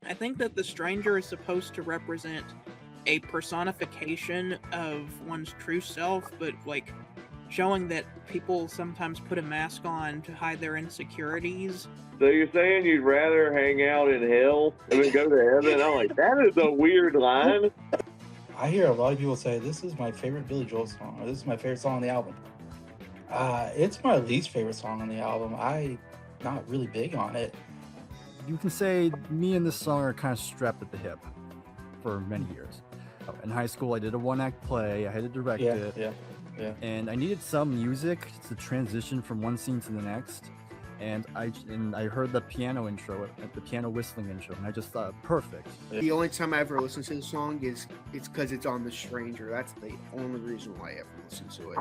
I think that the stranger is supposed to represent a personification of one's true self, but like showing that people sometimes put a mask on to hide their insecurities. So you're saying you'd rather hang out in hell than go to heaven? I'm like, that is a weird line. I hear a lot of people say this is my favorite Billy Joel song, or this is my favorite song on the album. It's my least favorite song on the album. I'm not really big on it. You can say me and this song are kind of strapped at the hip for many years. In high school, I did a one-act play. I had to direct it. Yeah. And I needed some music to transition from one scene to the next. And I heard the piano intro, the piano whistling intro, and I just thought, perfect. The only time I ever listen to the song is because it's on The Stranger. That's the only reason why I ever listen to it.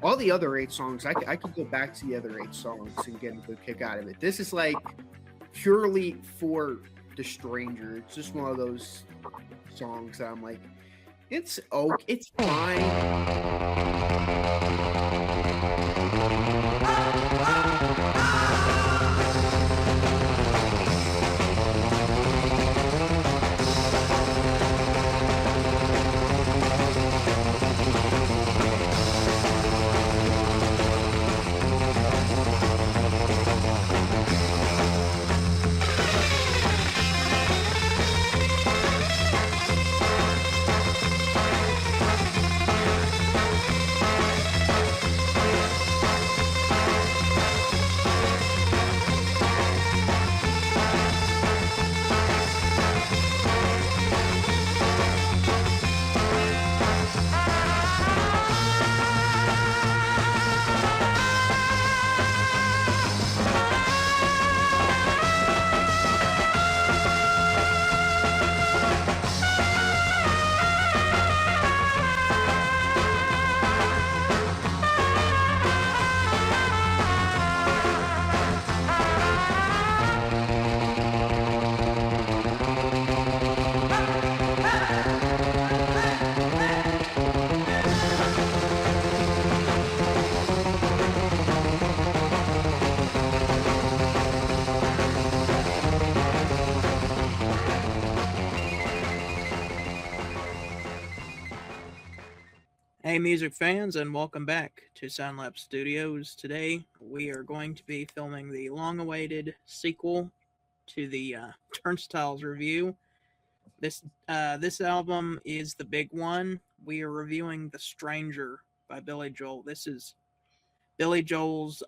All the other 8 songs, I could go back to the other 8 songs and get a good kick out of it. This is like purely for The Stranger. It's just one of those songs that I'm like, it's fine. Hey, music fans, and welcome back to Soundlab Studios. Today, we are going to be filming the long-awaited sequel to the Turnstiles review. This album is the big one. We are reviewing The Stranger by Billy Joel. This is Billy Joel's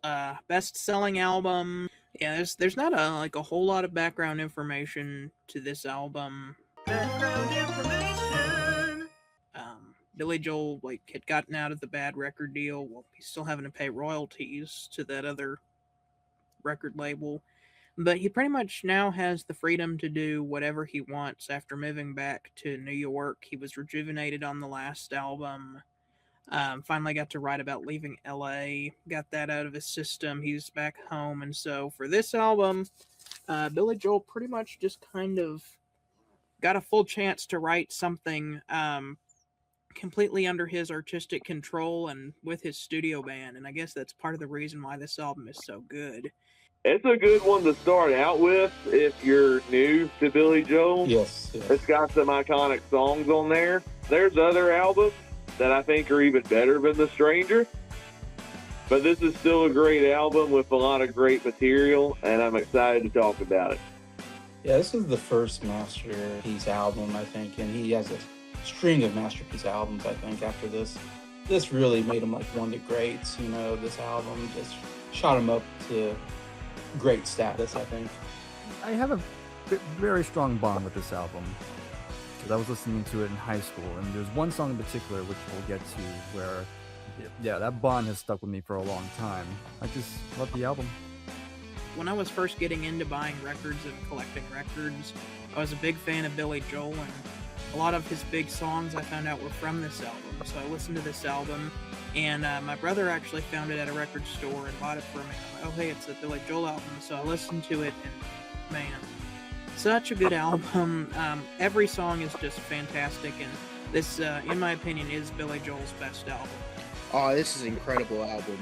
best-selling album. Yeah, there's not a whole lot of background information to this album. Background information. Billy Joel had gotten out of the bad record deal. Well, he's still having to pay royalties to that other record label, but he pretty much now has the freedom to do whatever he wants after moving back to New York. He was rejuvenated on the last album. Finally got to write about leaving LA, got that out of his system. He's back home, and so for this album, Billy Joel pretty much just kind of got a full chance to write something completely under his artistic control and with his studio band, and I guess that's part of the reason why this album is so good. It's a good one to start out with if you're new to Billy Joel. Yes. It's got some iconic songs on there. There's other albums that I think are even better than The Stranger, but this is still a great album with a lot of great material, and I'm excited to talk about it. Yeah, this is the first Masterpiece album, I think, and he has a string of Masterpiece albums, I think, after this. This really made him like one of the greats, this album just shot him up to great status, I think. I have a very strong bond with this album because I was listening to it in high school, and there's one song in particular, which we'll get to, where, yeah, that bond has stuck with me for a long time. I just love the album. When I was first getting into buying records and collecting records, I was a big fan of Billy Joel, and a lot of his big songs I found out were from this album. So I listened to this album, and my brother actually found it at a record store and bought it for me. I'm like, oh hey, it's a Billy Joel album. So I listened to it, and man, such a good album. Every song is just fantastic, and this, in my opinion, is Billy Joel's best album. Oh, this is an incredible album.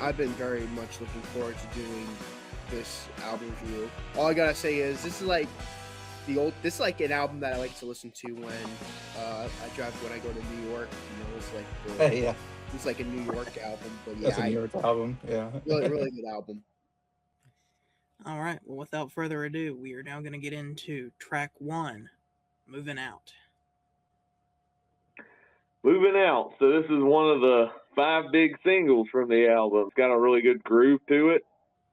I've been very much looking forward to doing this album review. All I gotta say is this is like This is like an album that I like to listen to when I go to New York. You know, it's like Yeah, it's like a New York album, but yeah, that's a New York album. Yeah. really really good album. All right. Well, without further ado, we are now going to get into track 1, Moving Out. Moving Out. So this is one of the 5 big singles from the album. It's got a really good groove to it.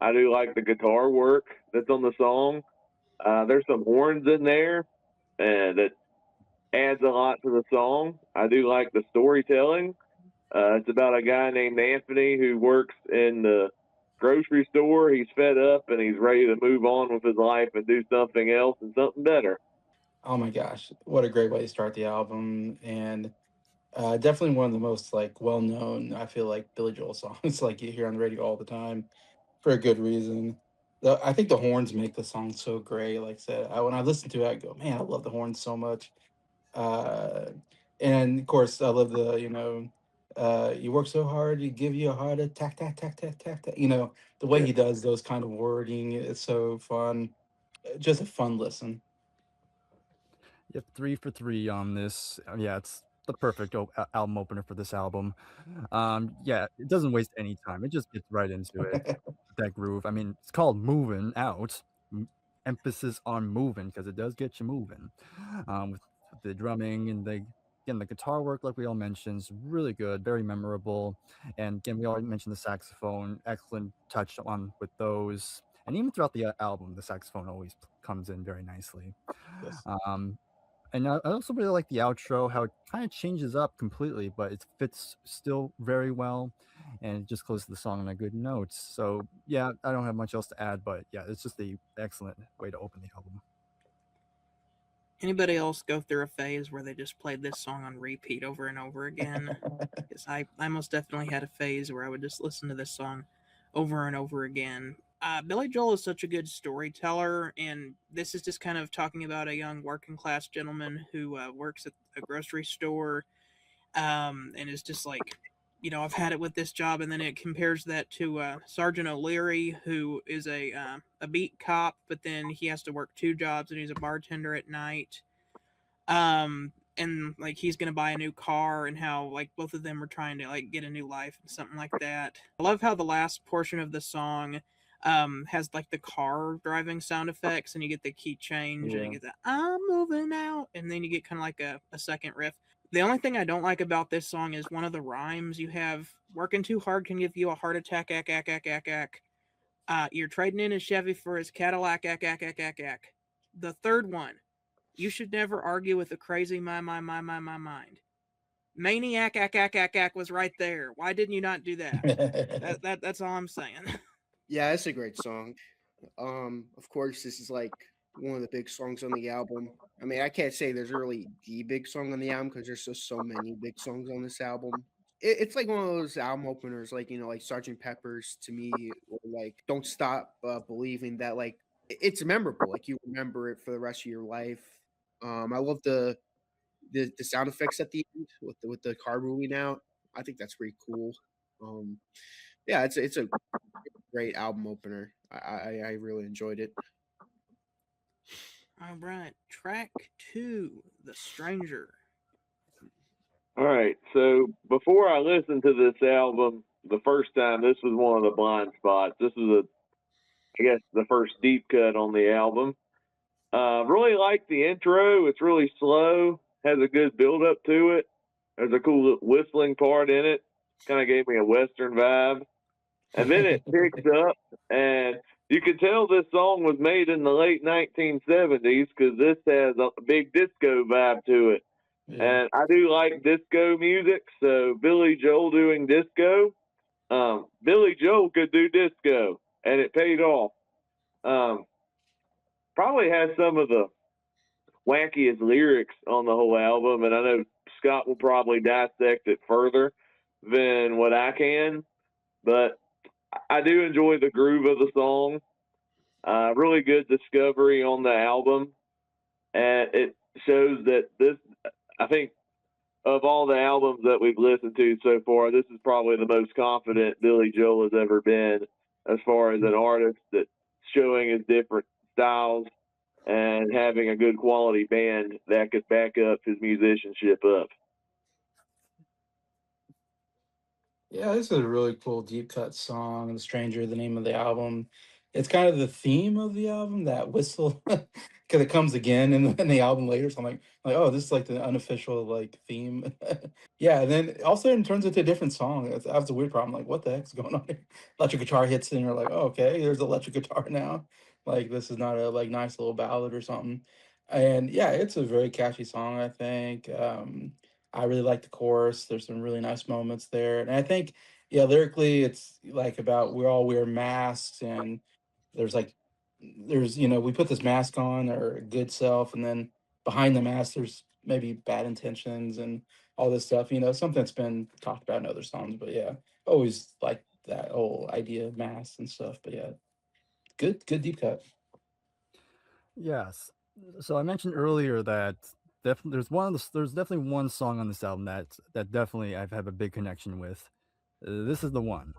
I do like the guitar work that's on the song. There's some horns in there that adds a lot to the song. I do like the storytelling. It's about a guy named Anthony who works in the grocery store. He's fed up and he's ready to move on with his life and do something else and something better. Oh my gosh, what a great way to start the album, and definitely one of the most like well-known, I feel like, Billy Joel songs like you hear on the radio all the time for a good reason. I think the horns make the song so great. Like I said, when I listen to it, I go, man, I love the horns so much. Uh, and of course, I love the, you work so hard, you give you a heart attack, tack, tack, tack, tack, tack. You know, the way he does those kind of wording is so fun. Just a fun listen. Yep, 3 for 3 on this. Yeah, it's the perfect album opener for this album. Yeah, it doesn't waste any time. It just gets right into it. That groove. I mean, it's called Moving Out. Emphasis on moving because it does get you moving. With the drumming and the guitar work, like we all mentioned, is really good, very memorable. And again, we already mentioned the saxophone. Excellent touch on with those. And even throughout the album, the saxophone always comes in very nicely. Yes. And I also really like the outro, how it kind of changes up completely, but it fits still very well, and it just closes the song on a good note. So yeah, I don't have much else to add, but yeah, it's just the excellent way to open the album. Anybody else go through a phase where they just played this song on repeat over and over again? Because I most definitely had a phase where I would just listen to this song over and over again. Billy Joel is such a good storyteller, and this is just kind of talking about a young working class gentleman who works at a grocery store, and is just like, you know, I've had it with this job, and then it compares that to Sergeant O'Leary, who is a beat cop, but then he has to work 2 jobs, and he's a bartender at night. And like he's gonna buy a new car, and how like both of them are trying to like get a new life and something like that. I love how the last portion of the song has like the car driving sound effects, and you get the key change, and you get the I'm moving out, and then you get kind of like a second riff. The only thing I don't like about this song is one of the rhymes. You have working too hard can give you a heart attack, ack, ack, ack, ack, ack. You're trading in his Chevy for his Cadillac, ack, ack, ack, ack, ack. The third one, you should never argue with a crazy my mind. Maniac, ack, ack, ack, ack was right there. Why didn't you not do that? That's all I'm saying. Yeah, it's a great song. Of course, this is like one of the big songs on the album. I mean, I can't say there's really the big song on the album because there's just so many big songs on this album. It's like one of those album openers, like, you know, like Sgt. Pepper's to me, or like Don't Stop Believing, that like it's memorable. Like you remember it for the rest of your life. I love the sound effects at the end with the car moving out. I think that's pretty cool. Yeah, it's a great album opener. I really enjoyed it. All right, track 2, The Stranger. All right. So before I listened to this album the first time, this was one of the blind spots. This was I guess, the first deep cut on the album. Really like the intro. It's really slow. Has a good build up to it. There's a cool little whistling part in it. Kind of gave me a Western vibe. And then it picks up, and you can tell this song was made in the late 1970s because this has a big disco vibe to it. Yeah. And I do like disco music, so Billy Joel doing disco. Billy Joel could do disco, and it paid off. Probably has some of the wackiest lyrics on the whole album, and I know Scott will probably dissect it further than what I can, but I do enjoy the groove of the song. Really good discovery on the album, and it shows that this, I think, of all the albums that we've listened to so far, this is probably the most confident Billy Joel has ever been as far as an artist that's showing his different styles. and having a good quality band that could back up his musicianship up. Yeah, this is a really cool deep cut song. The Stranger, the name of the album. It's kind of the theme of the album, that whistle, because it comes again in the album later. So I'm like, oh, this is like the unofficial like theme. Yeah, and then also it turns into a different song. That's a weird problem. Like, what the heck's going on here? Electric guitar hits, and you're like, oh, okay, there's electric guitar now. Like, this is not a like nice little ballad or something. And yeah, it's a very catchy song, I think. I really like the chorus. There's some really nice moments there. And I think, yeah, lyrically, it's like about we all wear masks and there's like, we put this mask on our good self, and then behind the mask, there's maybe bad intentions and all this stuff, something that's been talked about in other songs. But yeah, always like that whole idea of masks and stuff. But yeah, good deep cut. Yes. So I mentioned earlier that there's definitely one song on this album that definitely I've had a big connection with. This is the one.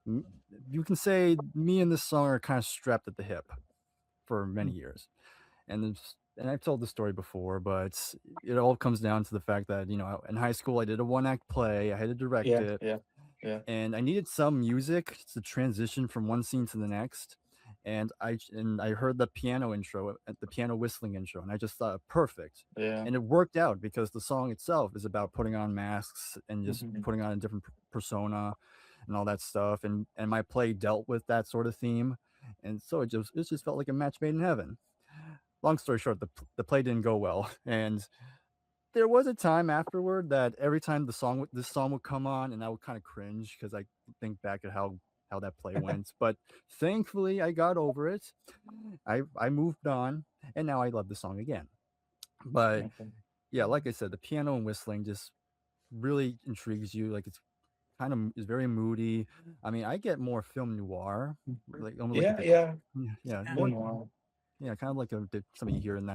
M- You can say me and this song are kind of strapped at the hip for many years, and I've told the story before, but it all comes down to the fact that in high school I did a one act play. I had to direct Yeah, it, yeah, yeah. and I needed some music to transition from one scene to the next. And I heard the piano intro, the piano whistling intro, and I just thought perfect. Yeah. And it worked out because the song itself is about putting on masks and just Mhm. putting on a different persona and all that stuff. And my play dealt with that sort of theme, and so it just felt like a match made in heaven. Long story short, the play didn't go well, and there was a time afterward that every time this song would come on, and I would kind of cringe because I think back at how that play went. But thankfully, I got over it. I moved on, and now I love the song again. But Okay. yeah, like I said, the piano and whistling just really intrigues you. Like it's very moody. I mean, I get more film noir, like almost like Yeah, yeah. yeah, more Film noir. yeah, kind of like something you hear in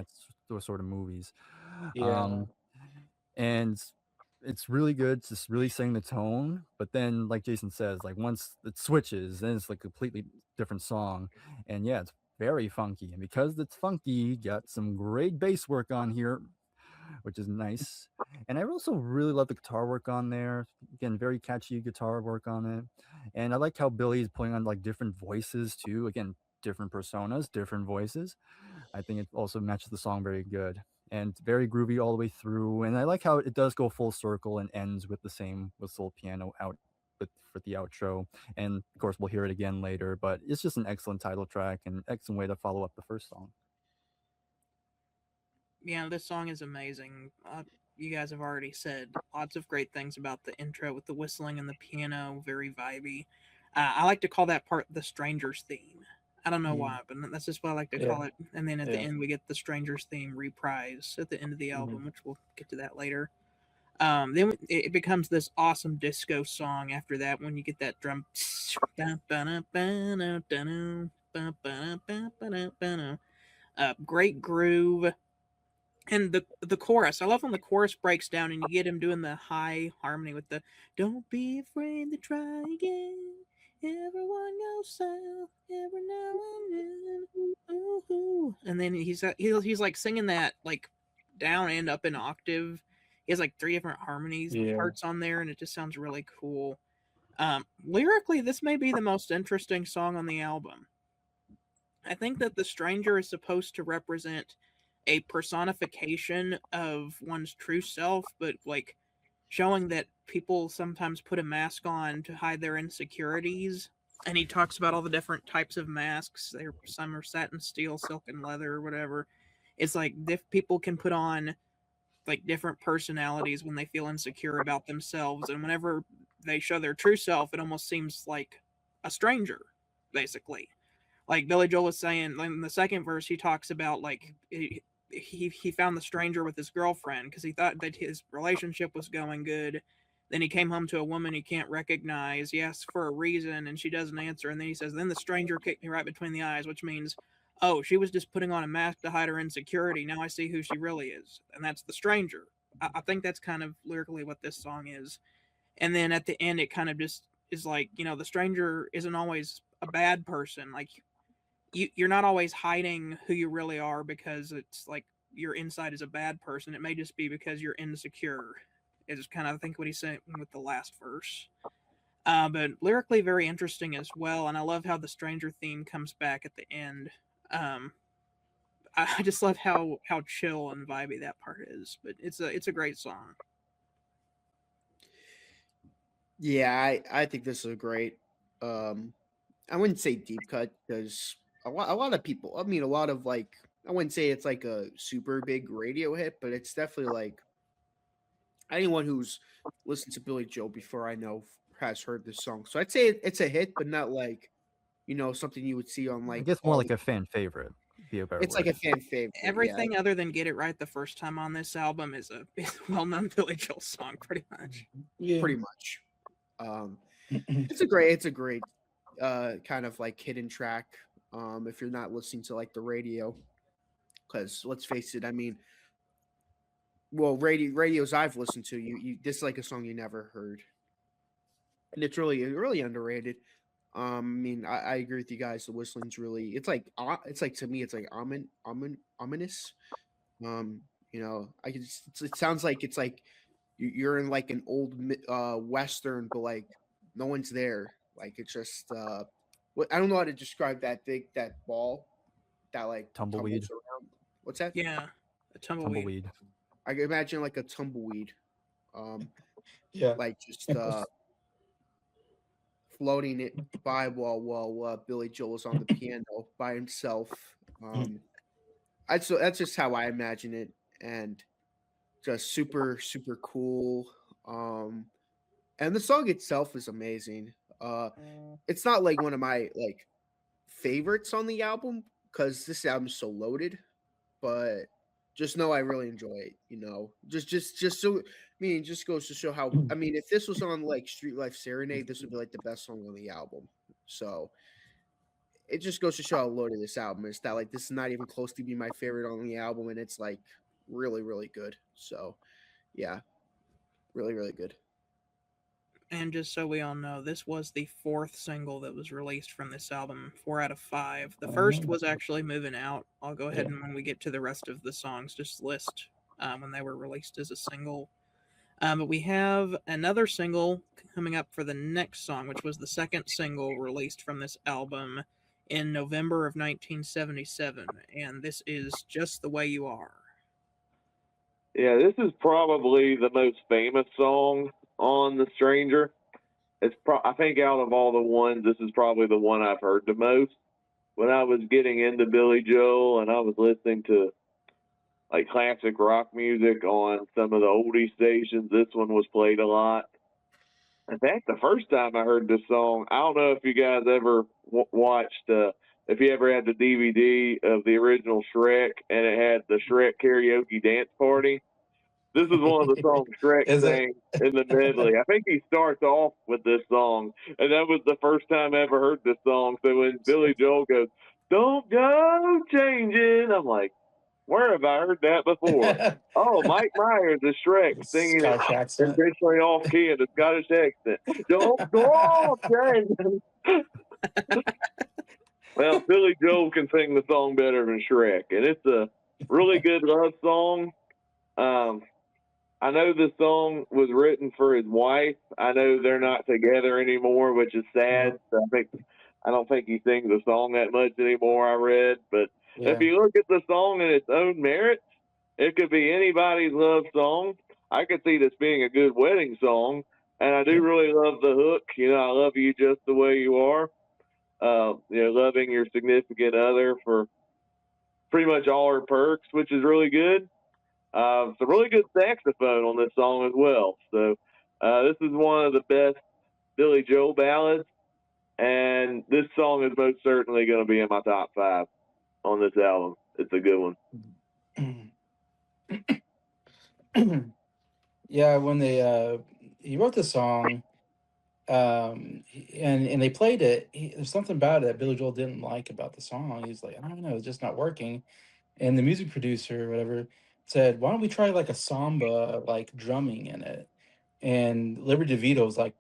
those sort of movies. Yeah. And it's really good, just really setting the tone. But then, like Jason says, like once it switches, then it's like a completely different song. And yeah, it's very funky. And because it's funky, got some great bass work on here, which is nice. And I also really love the guitar work on there. Again, very catchy guitar work on it. And I like how Billy's playing on like different voices too. Again, different personas, different voices. I think it also matches the song very good and very groovy all the way through. And I like how it does go full circle and ends with the same whistle piano out for the outro. And of course, we'll hear it again later. But it's just an excellent title track and excellent way to follow up the first song. Yeah, this song is amazing. You guys have already said lots of great things about the intro with the whistling and the piano, very vibey. I like to call that part the Stranger's theme. I don't know Mm. why, but that's just what I like to Yeah. call it. And then at the Yeah. end, we get the Stranger's theme reprise at the end of the album, Mhm. which we'll get to that later. Then it becomes this awesome disco song after that when you get that drum. Great groove. And the chorus, I love when the chorus breaks down and you get him doing the high harmony with the "Don't be afraid to try again. Everyone goes south every now and then." Ooh. And then he's like singing that like down and up an octave. He has like three different harmonies Yeah. parts on there, and it just sounds really cool. Lyrically, this may be the most interesting song on the album. I think that the stranger is supposed to represent a personification of one's true self, but like showing that people sometimes put a mask on to hide their insecurities. And he talks about all the different types of masks. Some are satin, steel, silk, and leather, or whatever. It's like people can put on like different personalities when they feel insecure about themselves, and whenever they show their true self, it almost seems like a stranger, basically. Like Billy Joel was saying, like in the second verse, he talks about like he found the stranger with his girlfriend because he thought that his relationship was going good. Then he came home to a woman he can't recognize. He asks for a reason, and she doesn't answer. And then he says, "Then the stranger kicked me right between the eyes," which means, oh, she was just putting on a mask to hide her insecurity. Now I see who she really is, and that's the stranger. I think that's kind of lyrically what this song is. And then at the end, it kind of just is like, the stranger isn't always a bad person. Like you're not always hiding who you really are because it's like your inside is a bad person. It may just be because you're insecure. Is kind of I think what he's saying with the last verse. But lyrically very interesting as well, and I love how the stranger theme comes back at the end. Um, I just love how chill and vibey that part is. But it's a great song. Yeah, I think this is a great. I wouldn't say deep cut because a lot of people. I mean, a lot of like. I wouldn't say it's like a super big radio hit, but it's definitely like anyone who's listened to Billy Joel before I know has heard this song. So I'd say it's a hit, but not like something you would see on I like guess more all like the. a fan favorite. Would be a better It's like word. a fan favorite. Yeah, Everything other than "Get It Right" the first time on this album is a well-known Billy Joel song, pretty much. Yeah. pretty much. It's a great kind of like hidden track. If you're not listening to like the radio, because let's face it, I mean, well, radios I've listened to, you this is like a song you never heard, and it's really underrated. I mean, I agree with you guys. The whistling's really, it's like to me, it's like ominous. I can it sounds like it's like you're in like an old western, but like no one's there. Like it's just I don't know how to describe that ball that like Tumbleweed. tumbles around. What's that? Yeah, a tumbleweed. Tumbleweed. I can imagine like a tumbleweed, Yeah. like just floating it by while Billy Joel is on the piano by himself. That's just how I imagine it, and just super cool. And the song itself is amazing. It's not like one of my like favorites on the album because this album is so loaded, but just know I really enjoy it. Just so just goes to show how. I mean, if this was on like Street Life Serenade, this would be like the best song on the album. So it just goes to show how loaded this album is. That like this is not even close to being my favorite on the album, and it's like really good. So yeah, really good. And just so we all know, this was the fourth single that was released from this album, 4 out of 5. The first was actually Moving Out. I'll go ahead and when we get to the rest of the songs, just list when they were released as a single. But we have another single coming up for the next song, which was the second single released from this album in November of 1977. And this is Just the Way You Are. Yeah, this is probably the most famous song on The Stranger. I think out of all the ones, this is probably the one I've heard the most. When I was getting into Billy Joel and I was listening to like classic rock music on some of the oldie stations, this one was played a lot. In fact, the first time I heard this song, I don't know if you guys ever watched, if you ever had the DVD of the original Shrek and it had the Shrek karaoke dance party. This is one of the songs Shrek sang in the medley. I think he starts off with this song, and that was the first time I ever heard this song. So when Billy Joel goes, "Don't go changing," I'm like, where have I heard that before? Oh, Mike Myers is Shrek singing it intentionally off key in the Scottish accent. Don't go changing. Well, Billy Joel can sing the song better than Shrek, and it's a really good love song. I know this song was written for his wife. I know they're not together anymore, which is sad. I don't think he sings the song that much anymore, I read. But if you look at the song in its own merits, it could be anybody's love song. I could see this being a good wedding song. And I do really love the hook. I love you just the way you are. Loving your significant other for pretty much all her perks, which is really good. It's a really good saxophone on this song as well. So this is one of the best Billy Joel ballads, and this song is most certainly going to be in my top 5 on this album. It's a good one. Yeah, when he wrote the song, and they played it, there's something about it that Billy Joel didn't like about the song. He's like, I don't know, it's just not working. And the music producer or whatever said, why don't we try like a samba, like drumming in it? And Liberty DeVito was like,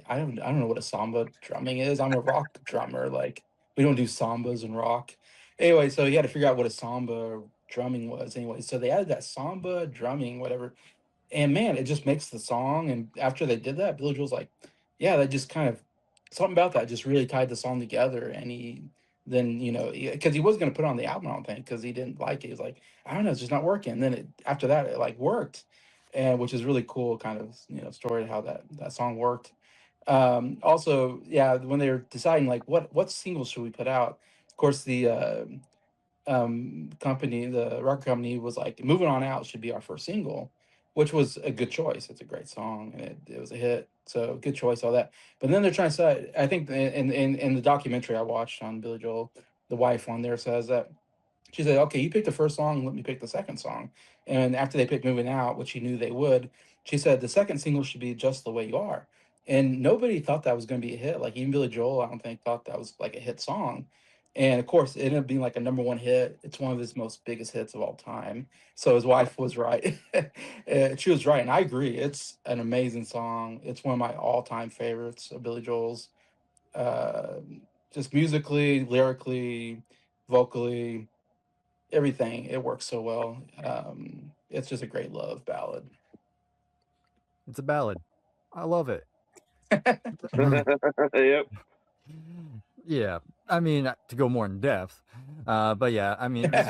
I don't know what a samba drumming is. I'm a rock drummer. Like, we don't do sambas and rock. Anyway, so he had to figure out what a samba drumming was. Anyway, so they added that samba drumming, whatever, and man, it just makes the song. And after they did that, Billy Joel's like, yeah, that just kind of something about that just really tied the song together. And he then, because he was going to put it on the album, I don't think, because he didn't like it. He's like, I don't know, it's just not working. And then after that, it like worked, and which is really cool, kind of story how that song worked. Also, yeah, when they were deciding like what singles should we put out, of course the company, the record company, was like, "Moving On Out" should be our first single, which was a good choice. It's a great song, and it was a hit, so good choice, all that. But then they're trying to say, I think in the documentary I watched on Billy Joel, the wife on there says that she said, "Okay, you picked the first song, let me pick the second song." And after they picked "Moving Out," which she knew they would, she said the second single should be "Just the Way You Are." And nobody thought that was going to be a hit. Like even Billy Joel, I don't think thought that was like a hit song. And of course, it ended up being like a number one hit. It's one of his most biggest hits of all time. So his wife was right. She was right, and I agree. It's an amazing song. It's one of my all-time favorites of Billy Joel's. Uh, just musically, lyrically, vocally, everything. It works so well. It's just a great love ballad. It's a ballad. I love it. Yep. Yeah, I mean to go more in depth, but yeah, I mean this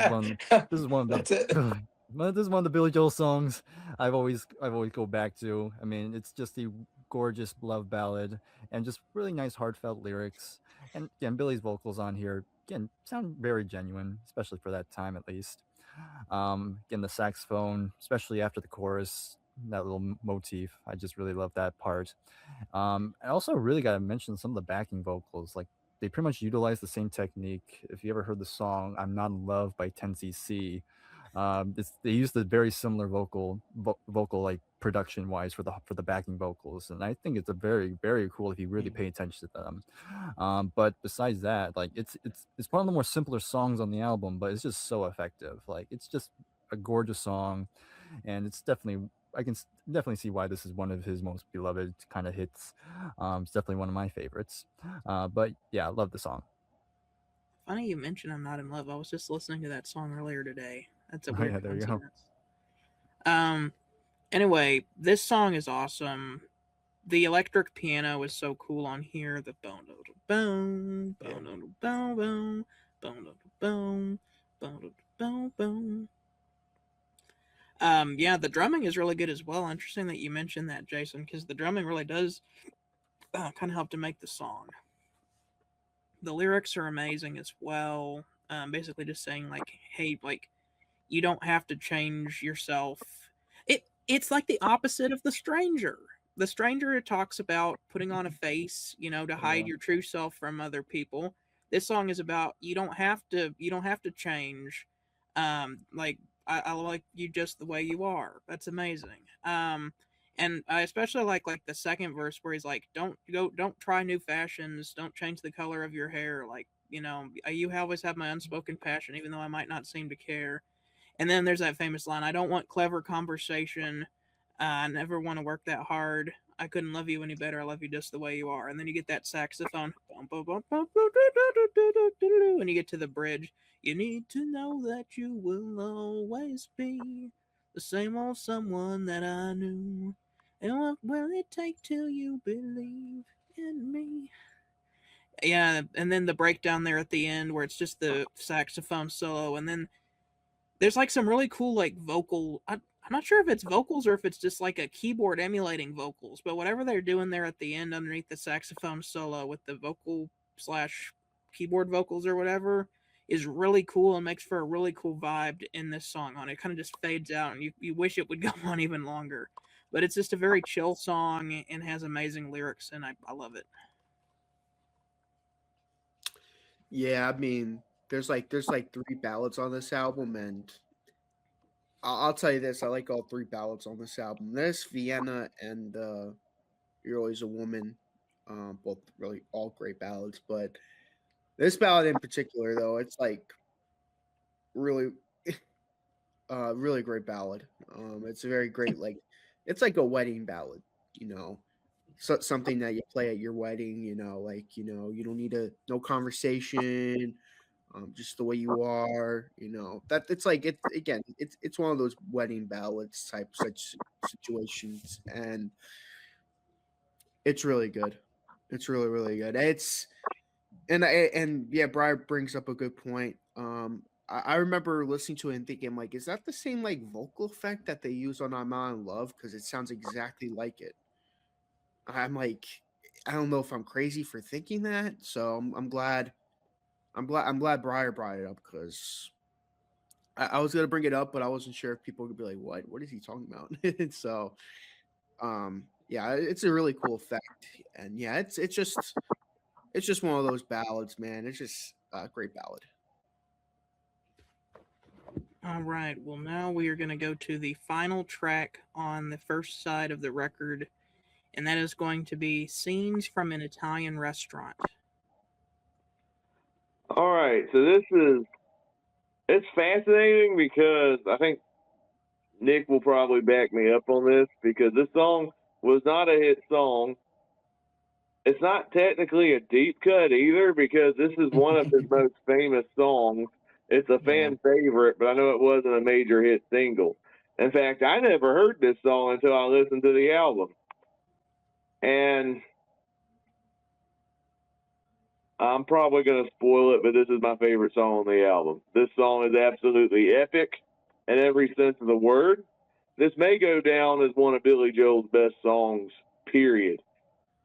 is one of That's it. the this is one of the Billy Joel songs I've always go back to. I mean it's just a gorgeous love ballad and just really nice heartfelt lyrics, and again Billy's vocals on here again sound very genuine, especially for that time at least. Again the saxophone, especially after the chorus, that little motif, I just really love that part. I also really got to mention some of the backing vocals. Like they pretty much utilize the same technique. If you ever heard the song "I'm Not in Love" by 10cc, they use the very similar vocal like production wise for the backing vocals, and I think it's a very cool if you really pay attention to them. But besides that, like it's one of the more simpler songs on the album, but it's just so effective. Like it's just a gorgeous song, and it's definitely I can definitely see why this is one of his most beloved kind of hits. It's definitely one of my favorites. But yeah, I love the song. Funny you mentioned "I'm Not in Love." I was just listening to that song earlier today. That's a Oh weird yeah, there you go. coincidence. Um. Anyway, this song is awesome. The electric piano is so cool on here. The boom, boom, boom, boom, boom, boom, boom, boom, boom, boom, boom. Yeah, the drumming is really good as well. Interesting that you mentioned that, Jason, because the drumming really does kind of help to make the song. The lyrics are amazing as well. Basically, just saying like, hey, like you don't have to change yourself. It's like the opposite of the stranger. The stranger talks about putting on a face, to hide Yeah. your true self from other people. This song is about you don't have to change. Like I like you just the way you are. That's amazing. And I especially like the second verse where he's like, don't try new fashions, don't change the color of your hair. Like, you always have my unspoken passion, even though I might not seem to care. And then there's that famous line, I don't want clever conversation. I never want to work that hard. I couldn't love you any better. I love you just the way you are. And then you get that saxophone. And you get to the bridge. You need to know that you will always be the same old someone that I knew. And what will it take till you believe in me? Yeah, and then the breakdown there at the end where it's just the saxophone solo, and then there's like some really cool like vocal. I'm not sure if it's vocals or if it's just like a keyboard emulating vocals, but whatever they're doing there at the end underneath the saxophone solo with the vocal slash keyboard vocals or whatever is really cool and makes for a really cool vibe in this song. On it kind of just fades out, and you wish it would go on even longer. But it's just a very chill song and has amazing lyrics, and I love it. Yeah, I mean, there's like three ballads on this album, and I'll tell you this: I like all three ballads on this album. There's Vienna and You're Always a Woman, both really all great ballads. But this ballad in particular, though, it's like really, really great ballad. It's a very great it's like a wedding ballad, you know. Something that you play at your wedding, like you don't need no conversation, Just the way you are, that it's like it again. It's one of those wedding ballads type such situations, and it's really good. It's really really good. And yeah, Brian brings up a good point. I remember listening to it and thinking like, is that the same like vocal effect that they use on "I'm Not in Love"? Because it sounds exactly like it. I'm like, I don't know if I'm crazy for thinking that. So I'm glad. I'm glad Briar brought it up because I was gonna bring it up, but I wasn't sure if people would be like, "What? What is he talking about?" So, yeah, it's a really cool effect, and yeah, it's just one of those ballads, man. It's just a great ballad. All right. Well, now we are going to go to the final track on the first side of the record, and that is going to be Scenes from an Italian Restaurant. All right, so it's fascinating because I think Nick will probably back me up on this because this song was not a hit song. It's not technically a deep cut either because this is one of his most famous songs. It's a fan favorite, but I know it wasn't a major hit single. In fact, I never heard this song until I listened to the album. And I'm probably going to spoil it, but this is my favorite song on the album. This song is absolutely epic in every sense of the word. This may go down as one of Billy Joel's best songs, period.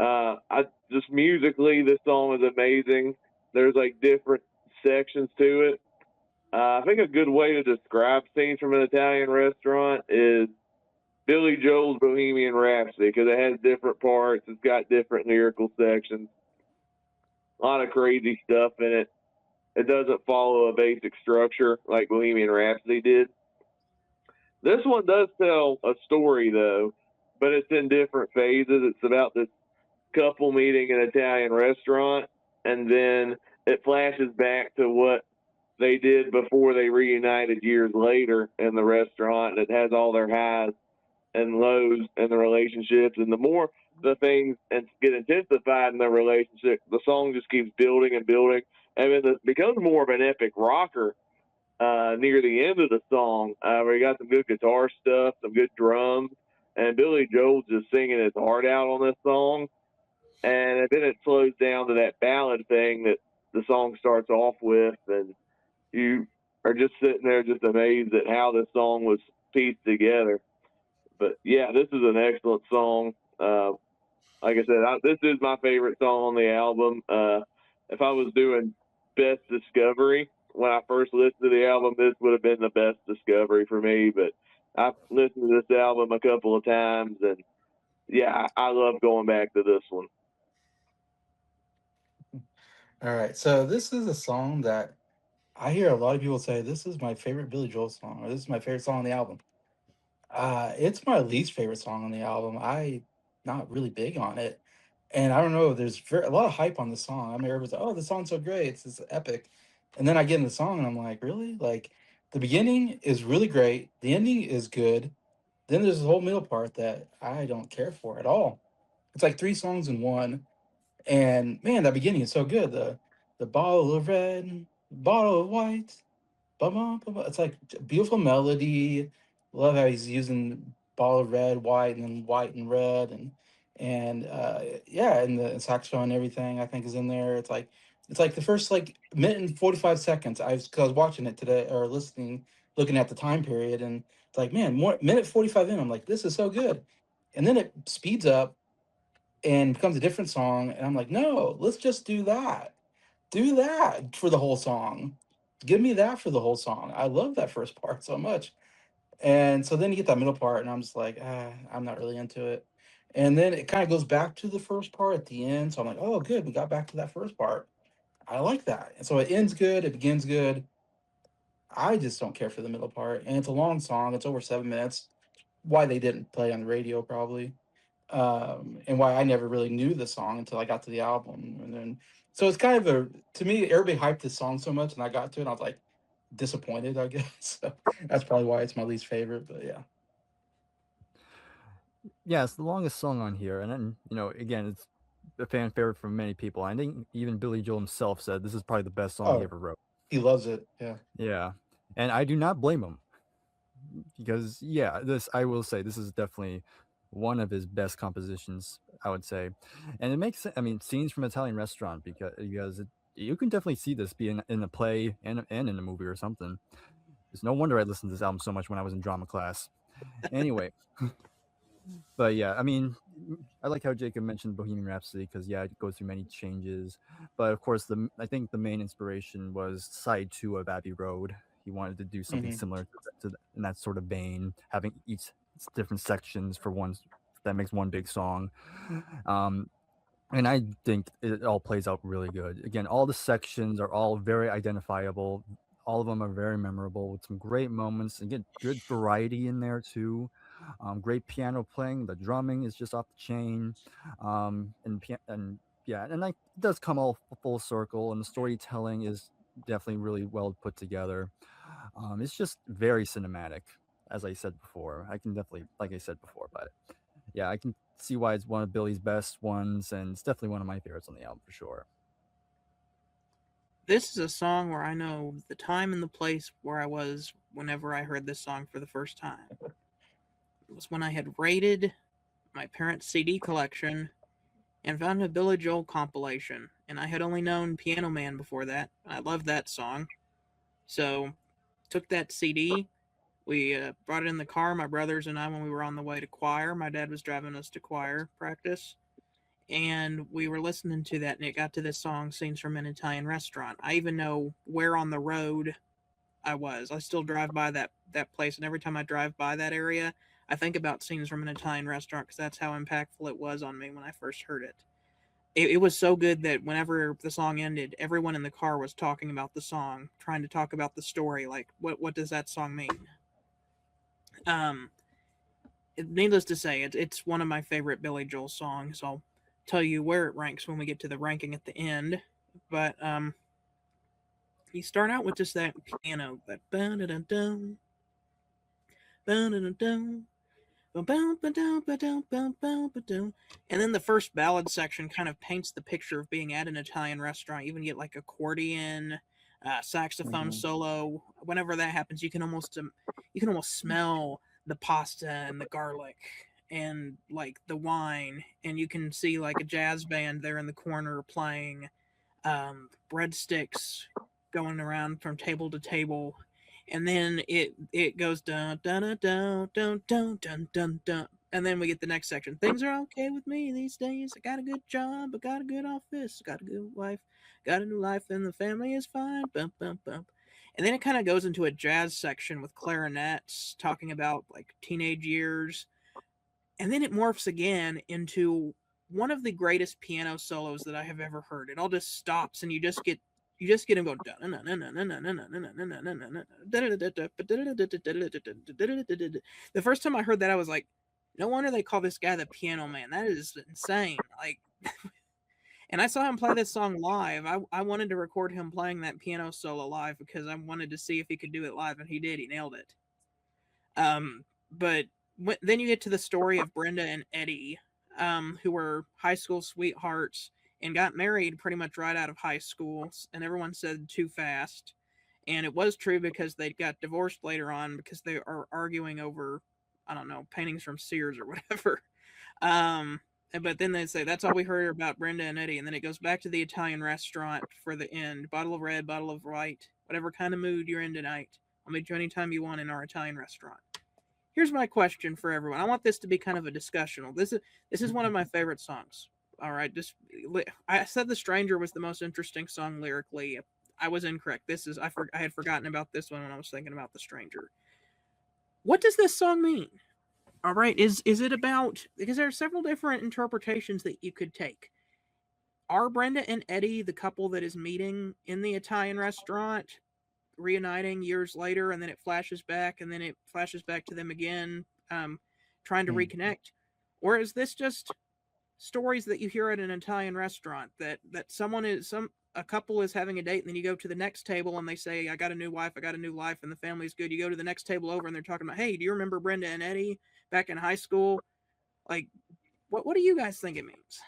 I just musically, this song is amazing. There's like different sections to it. I think a good way to describe Scenes from an Italian Restaurant is Billy Joel's Bohemian Rhapsody because it has different parts. It's got different lyrical sections. A lot of crazy stuff in it. It doesn't follow a basic structure like Bohemian Rhapsody did. This one does tell a story though, but it's in different phases. It's about this couple meeting an Italian restaurant, and then it flashes back to what they did before they reunited years later in the restaurant. And it has all their highs and lows in the relationships, and the more the things get intensified in their relationship, the song just keeps building and building, and then it becomes more of an epic rocker near the end of the song, where you got some good guitar stuff, some good drums, and Billy Joel's just singing his heart out on this song. And then it slows down to that ballad thing that the song starts off with, and you are just sitting there just amazed at how this song was pieced together. But yeah, this is an excellent song. Like I said, this is my favorite song on the album. If I was doing best discovery when I first listened to the album, this would have been the best discovery for me. But I've listened to this album a couple of times, and yeah, I love going back to this one. All right, so this is a song that I hear a lot of people say this is my favorite Billy Joel song, or this is my favorite song on the album. It's my least favorite song on the album. I not really big on it, and I don't know. There's a lot of hype on the song. I mean, everyone's like, "Oh, the song's so great! It's epic," and then I get in the song and I'm like, "Really?" Like the beginning is really great. The ending is good. Then there's this whole middle part that I don't care for at all. It's like three songs in one. And man, that beginning is so good. The bottle of red, bottle of white, it's like beautiful melody. Love how he's using bottle of red, white, and then white and red, and yeah, and the saxophone and everything I think is in there. It's like the first like minute and 45 seconds. Cause I was watching it today or listening, looking at the time period, and it's like man, more minute 45 in. I'm like, this is so good, and then it speeds up and becomes a different song. And I'm like, no, let's just do that. Do that for the whole song. Give me that for the whole song. I love that first part so much. And so then you get that middle part, and I'm just like, I'm not really into it. And then it kind of goes back to the first part at the end. So I'm like, oh, good. We got back to that first part. I like that. And so it ends good. It begins good. I just don't care for the middle part. And it's a long song. It's over 7 minutes. Why they didn't play on the radio, probably, and why I never really knew the song until I got to the album. And then, so it's kind of to me, everybody hyped this song so much, and I got to it, and I was like disappointed, I guess. So that's probably why it's my least favorite. But yeah. Yeah, it's the longest song on here, and then again, it's a fan favorite for many people. I think even Billy Joel himself said this is probably the best song he Oh, ever wrote. He loves it. Yeah. Yeah, and I do not blame him because yeah, this I will say this is definitely one of his best compositions, I would say, and it makes I mean scenes from Italian Restaurant because you can definitely see this being in a play and in a movie or something. It's no wonder I listened to this album so much when I was in drama class. Anyway, but yeah, I mean, I like how Jacob mentioned Bohemian Rhapsody because yeah, it goes through many changes. But of course, I think the main inspiration was side two of Abbey Road. He wanted to do something similar in that sort of vein, having each different sections for one that makes one big song. And I think it all plays out really good. Again, all the sections are all very identifiable. All of them are very memorable with some great moments. Again, good variety in there too. Great piano playing. The drumming is just off the chain. And yeah, and like it does come all full circle, and the storytelling is definitely really well put together. It's just very cinematic, as I said before. I can definitely, like I said before, but yeah, I can see why it's one of Billy's best ones, and it's definitely one of my favorites on the album for sure. This is a song where I know the time and the place where I was whenever I heard this song for the first time. It was when I had raided my parents' CD collection and found a Billy Joel compilation, and I had only known Piano Man before that. I loved that song. So, took that CD. We brought it in the car, my brothers and I, when we were on the way to choir. My dad was driving us to choir practice. And we were listening to that, and it got to this song, Scenes from an Italian Restaurant. I even know where on the road I was. I still drive by that place, and every time I drive by that area, I think about Scenes from an Italian Restaurant because that's how impactful it was on me when I first heard it. It was so good that whenever the song ended, everyone in the car was talking about the song, trying to talk about the story, like what does that song mean? Needless to say, it's one of my favorite Billy Joel songs. I'll tell you where it ranks when we get to the ranking at the end. But you start out with just that piano, that ba-da-da-dum, ba-da-da-dum, and then the first ballad section kind of paints the picture of being at an Italian restaurant. You even get like accordion, saxophone solo. Whenever that happens, you can almost smell the pasta and the garlic and like the wine, and you can see like a jazz band there in the corner playing breadsticks going around from table to table. And then it goes dun dun dun dun dun dun dun dun dun, and then we get the next section. Things are okay with me these days. I got a good job. I got a good office. Got a good wife. Got a new life, and the family is fine. Bump bump bump. And then it kind of goes into a jazz section with clarinets talking about like teenage years, and then it morphs again into one of the greatest piano solos that I have ever heard. It all just stops, and you just get him go. The first time I heard that, I was like, no wonder they call this guy the Piano Man. That is insane. Like, and I saw him play this song live. I wanted to record him playing that piano solo live because I wanted to see if he could do it live, and he did. He nailed it. But then you get to the story of Brenda and Eddie, who were high school sweethearts and got married pretty much right out of high school, and everyone said too fast. And it was true because they got divorced later on because they are arguing over, I don't know, paintings from Sears or whatever. But then they say, that's all we heard about Brenda and Eddie. And then it goes back to the Italian restaurant for the end. Bottle of red, bottle of white, whatever kind of mood you're in tonight. I'll meet you anytime you want in our Italian restaurant. Here's my question for everyone. I want this to be kind of a discussional. This is one of my favorite songs. All right, I said The Stranger was the most interesting song lyrically. I was incorrect. I had forgotten about this one when I was thinking about The Stranger. What does this song mean? All right, is it about, because there are several different interpretations that you could take. Are Brenda and Eddie the couple that is meeting in the Italian restaurant, reuniting years later, and then it flashes back, and then it flashes back to them again, trying to reconnect? Or is this just stories that you hear at an Italian restaurant that a couple is having a date, and then you go to the next table and they say, I got a new wife, I got a new life, and the family's good. You go to the next table over and they're talking about, hey, do you remember Brenda and Eddie back in high school? Like, what do you guys think it means?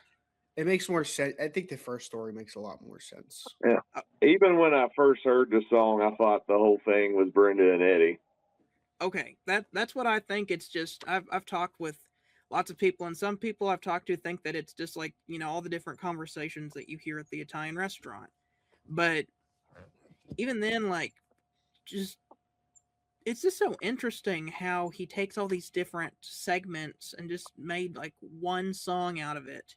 It makes more sense. I think the first story makes a lot more sense. Yeah. Even when I first heard the song, I thought the whole thing was Brenda and Eddie. Okay, that's what I think. It's just I've talked with lots of people, and some people I've talked to think that it's just like, all the different conversations that you hear at the Italian restaurant. But even then, like, just it's just so interesting how he takes all these different segments and just made like one song out of it.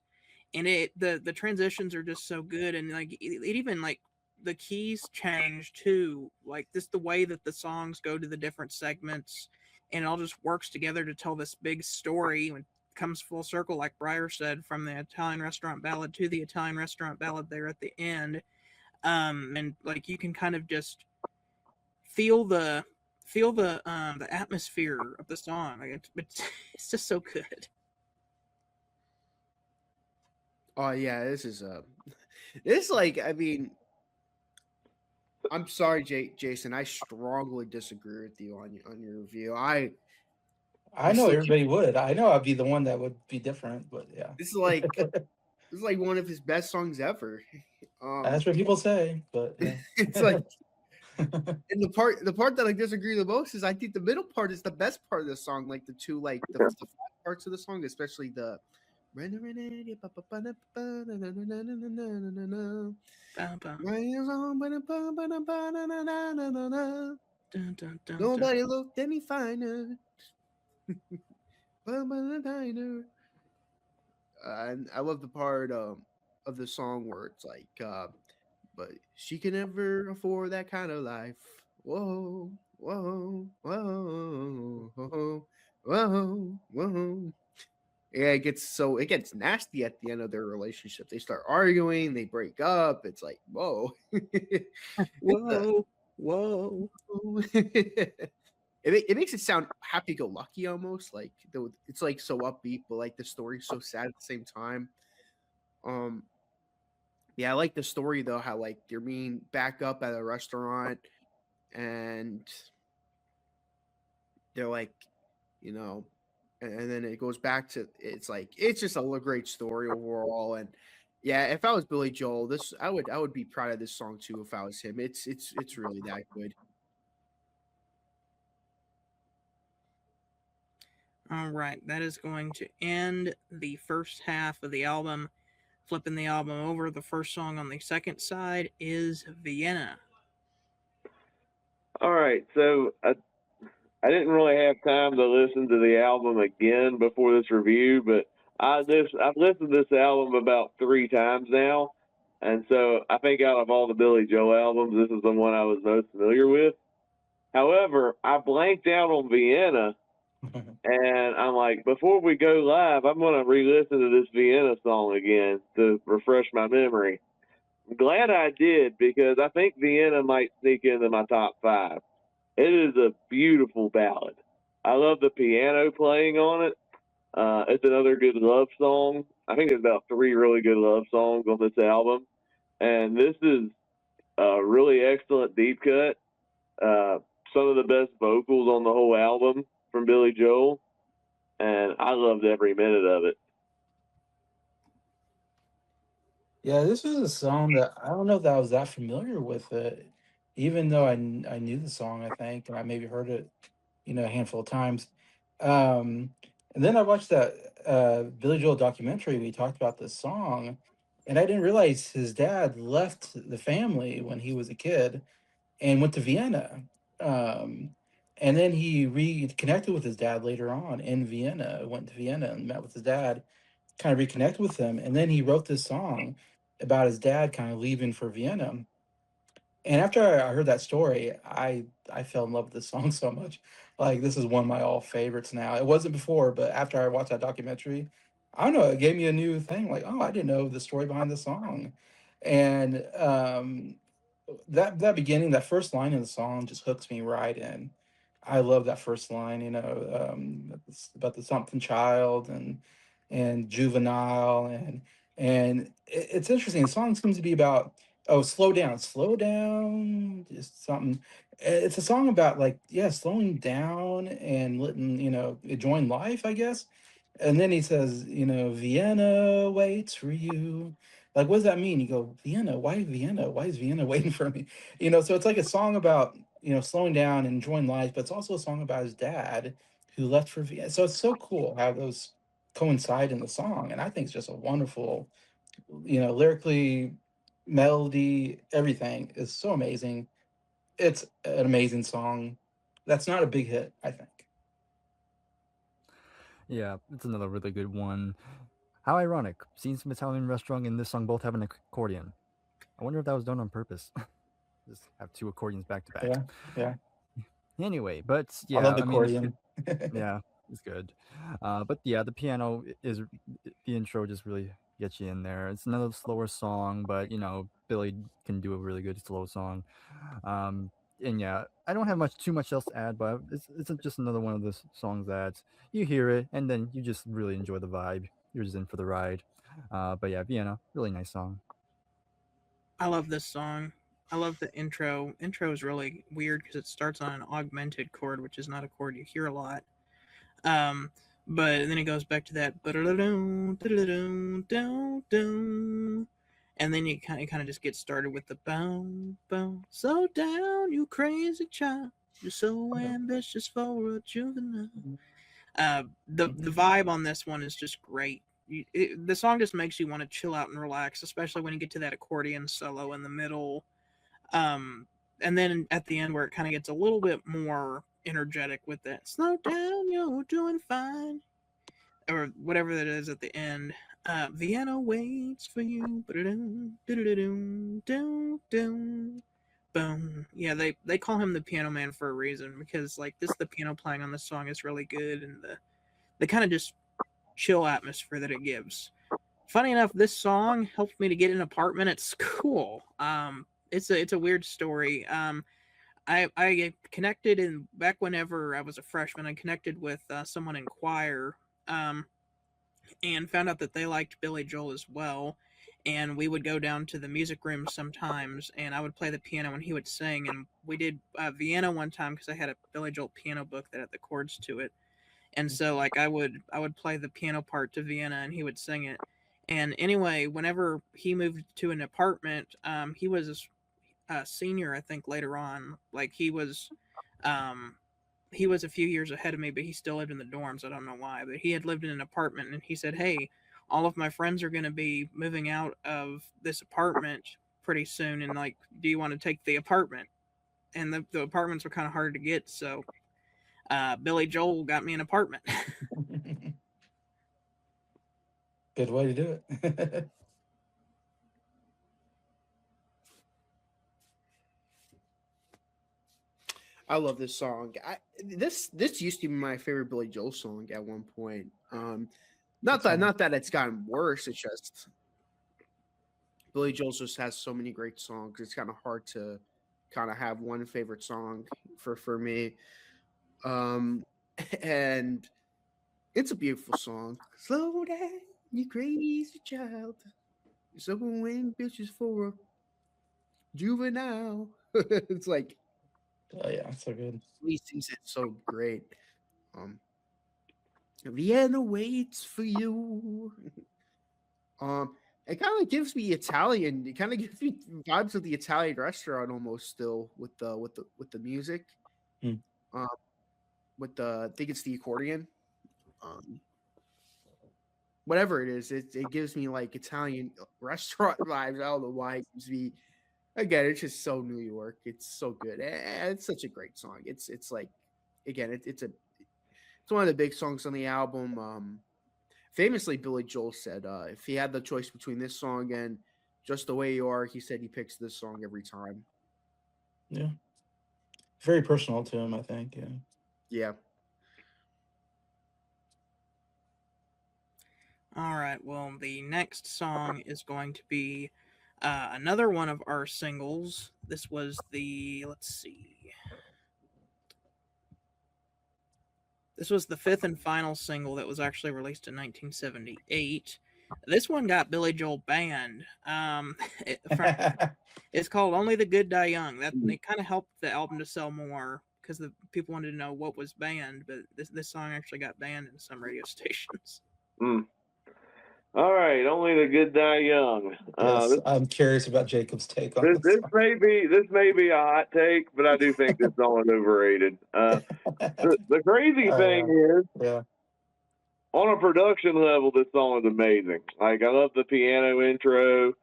And the transitions are just so good, and like it even like the keys change too, like just the way that the songs go to the different segments, and it all just works together to tell this big story when it comes full circle, like Breyer said, from the Italian restaurant ballad to the Italian restaurant ballad there at the end. And like you can kind of just feel the atmosphere of the song. Like it's just so good. Oh yeah, this is this like I mean, I'm sorry, Jason. I strongly disagree with you on your review. I I know still everybody would. I know I'd be the one that would be different, but yeah. this is like one of his best songs ever. That's what people say, but yeah. It's like, and the part that I disagree the most is I think the middle part is the best part of the song. Like the two like the five parts of the song, especially the. Nobody looked any finer. And I love the part of the song where it's like, but she can never afford that kind of life. Whoa, whoa, whoa, whoa, whoa, whoa. Yeah, it gets nasty at the end of their relationship. They start arguing, they break up. It's like, whoa, whoa. It makes it sound happy-go-lucky almost, like it's like so upbeat, but like the story's so sad at the same time. Yeah, I like the story though, how like they're being back up at a restaurant and they're like, and then it goes back to it's like it's just a great story overall. And yeah, if I was Billy Joel, this I would be proud of this song too if I was him. It's really that good. All right, that is going to end the first half of the album. Flipping the album over, the first song on the second side is Vienna. All right, so I didn't really have time to listen to the album again before this review, but I've listened to this album about 3 times now, and so I think out of all the Billy Joel albums, this is the one I was most familiar with. However, I blanked out on Vienna, and I'm like, before we go live, I'm going to re-listen to this Vienna song again to refresh my memory. I'm glad I did, because I think Vienna might sneak into my top 5. It is a beautiful ballad. I love the piano playing on it. It's another good love song. I think there's about 3 really good love songs on this album. And this is a really excellent deep cut. Some of the best vocals on the whole album from Billy Joel. And I loved every minute of it. Yeah, this was a song that I don't know if I was that familiar with it, even though I knew the song, I think, and I maybe heard it, a handful of times. And then I watched that Billy Joel documentary. We talked about this song, and I didn't realize his dad left the family when he was a kid and went to Vienna. And then he reconnected with his dad later on in Vienna, went to Vienna and met with his dad, kind of reconnect with him. And then he wrote this song about his dad kind of leaving for Vienna. And after I heard that story, I fell in love with this song so much. Like, this is one of my all favorites now. It wasn't before, but after I watched that documentary, I don't know, it gave me a new thing. Like, oh, I didn't know the story behind the song. And that beginning, that first line of the song just hooks me right in. I love that first line, it's about the something child and juvenile and it's interesting. The song seems to be about slow down, just something. It's a song about like slowing down and letting enjoying life, I guess. And then he says, Vienna waits for you. Like, what does that mean? You go, Vienna, why Vienna? Why is Vienna waiting for me? So it's like a song about, slowing down and enjoying life, but it's also a song about his dad who left for Vienna. So it's so cool how those coincide in the song. And I think it's just a wonderful, lyrically, melody, everything is so amazing. It's an amazing song. That's not a big hit, I think. Yeah, it's another really good one. How ironic. Scenes from Italian Restaurant and this song both have an accordion. I wonder if that was done on purpose. Just have two accordions back to back. Yeah, yeah. Anyway, but I yeah, love the I mean, accordion. yeah, it's good. But yeah, the piano is the intro just really gets you in there. It's another slower song, but Billy can do a really good slow song. And yeah, I don't have too much else to add, but it's just another one of those songs that you hear it and then you just really enjoy the vibe. You're just in for the ride. But yeah, Vienna, really nice song. I love this song. I love the intro. Intro is really weird because it starts on an augmented chord, which is not a chord you hear a lot. Um, but then it goes back to that, and then you kind of just get started with the boom boom. So down, you crazy child. You're so ambitious for a juvenile. The vibe on this one is just great. The song just makes you want to chill out and relax, especially when you get to that accordion solo in the middle. And then at the end where it kind of gets a little bit more energetic with that slow down, you're doing fine, or whatever that is at the end. Vienna waits for you. Boom. Yeah, they call him the piano man for a reason because like the piano playing on this song is really good, and the kind of just chill atmosphere that it gives. Funny enough, this song helped me to get an apartment at school. It's a weird story. I connected in back whenever I was a freshman. I connected with someone in choir, and found out that they liked Billy Joel as well. And we would go down to the music room sometimes, and I would play the piano and he would sing. And we did Vienna one time because I had a Billy Joel piano book that had the chords to it. And so like I would play the piano part to Vienna and he would sing it. And anyway, whenever he moved to an apartment, he was a senior, I think, later on. Like he was a few years ahead of me, but he still lived in the dorms. I don't know why, but he had lived in an apartment, and he said, "Hey, all of my friends are going to be moving out of this apartment pretty soon, and like, do you want to take the apartment?" And the apartments were kind of hard to get, so Billy Joel got me an apartment. Good way to do it. I love this song. This used to be my favorite Billy Joel song at one point. Not that it's gotten worse. It's just Billy Joel just has so many great songs. It's kind of hard to kind of have one favorite song for me. And it's a beautiful song. Slow down, you crazy child. You're so ambitious for a juvenile. It's like, Oh yeah, so good. he sings it so great. Vienna waits for you. It kind of gives me Italian. It kind of gives me vibes of the Italian restaurant almost still with the music. Mm. With the, I think it's the accordion. Whatever it is, it gives me like Italian restaurant vibes. I don't know why it gives me. Again, it's just so New York. It's so good. It's such a great song. It's like, again, it's one of the big songs on the album. Famously, Billy Joel said if he had the choice between this song and Just the Way You Are, he said he picks this song every time. Yeah. Very personal to him, I think. Yeah. Yeah. All right. Well, the next song is going to be another one of our singles. This was let's see. This was the fifth and final single that was actually released in 1978. This one got Billy Joel banned. It's called "Only the Good Die Young." That it kind of helped the album to sell more because the people wanted to know what was banned, but this song actually got banned in some radio stations. All right, only the good die young. Yes, This, I'm curious about Jacob's take on this this this may be a hot take, but I do think this song is overrated. song. The crazy thing is, Yeah. on a production level, this song is amazing. Like, I love the piano intro.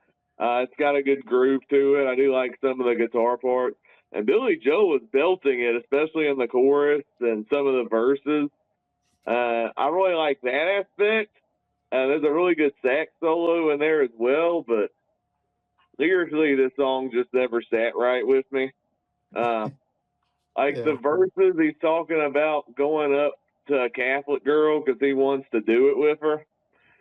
It's got a good groove to it. I do like some of the guitar parts. And Billy Joel was belting it, especially in the chorus and some of the verses. I really like that aspect. There's a really good sax solo in there as well, but lyrically, this song just never sat right with me. Like Yeah. the verses, he's talking about going up to a Catholic girl because he wants to do it with her,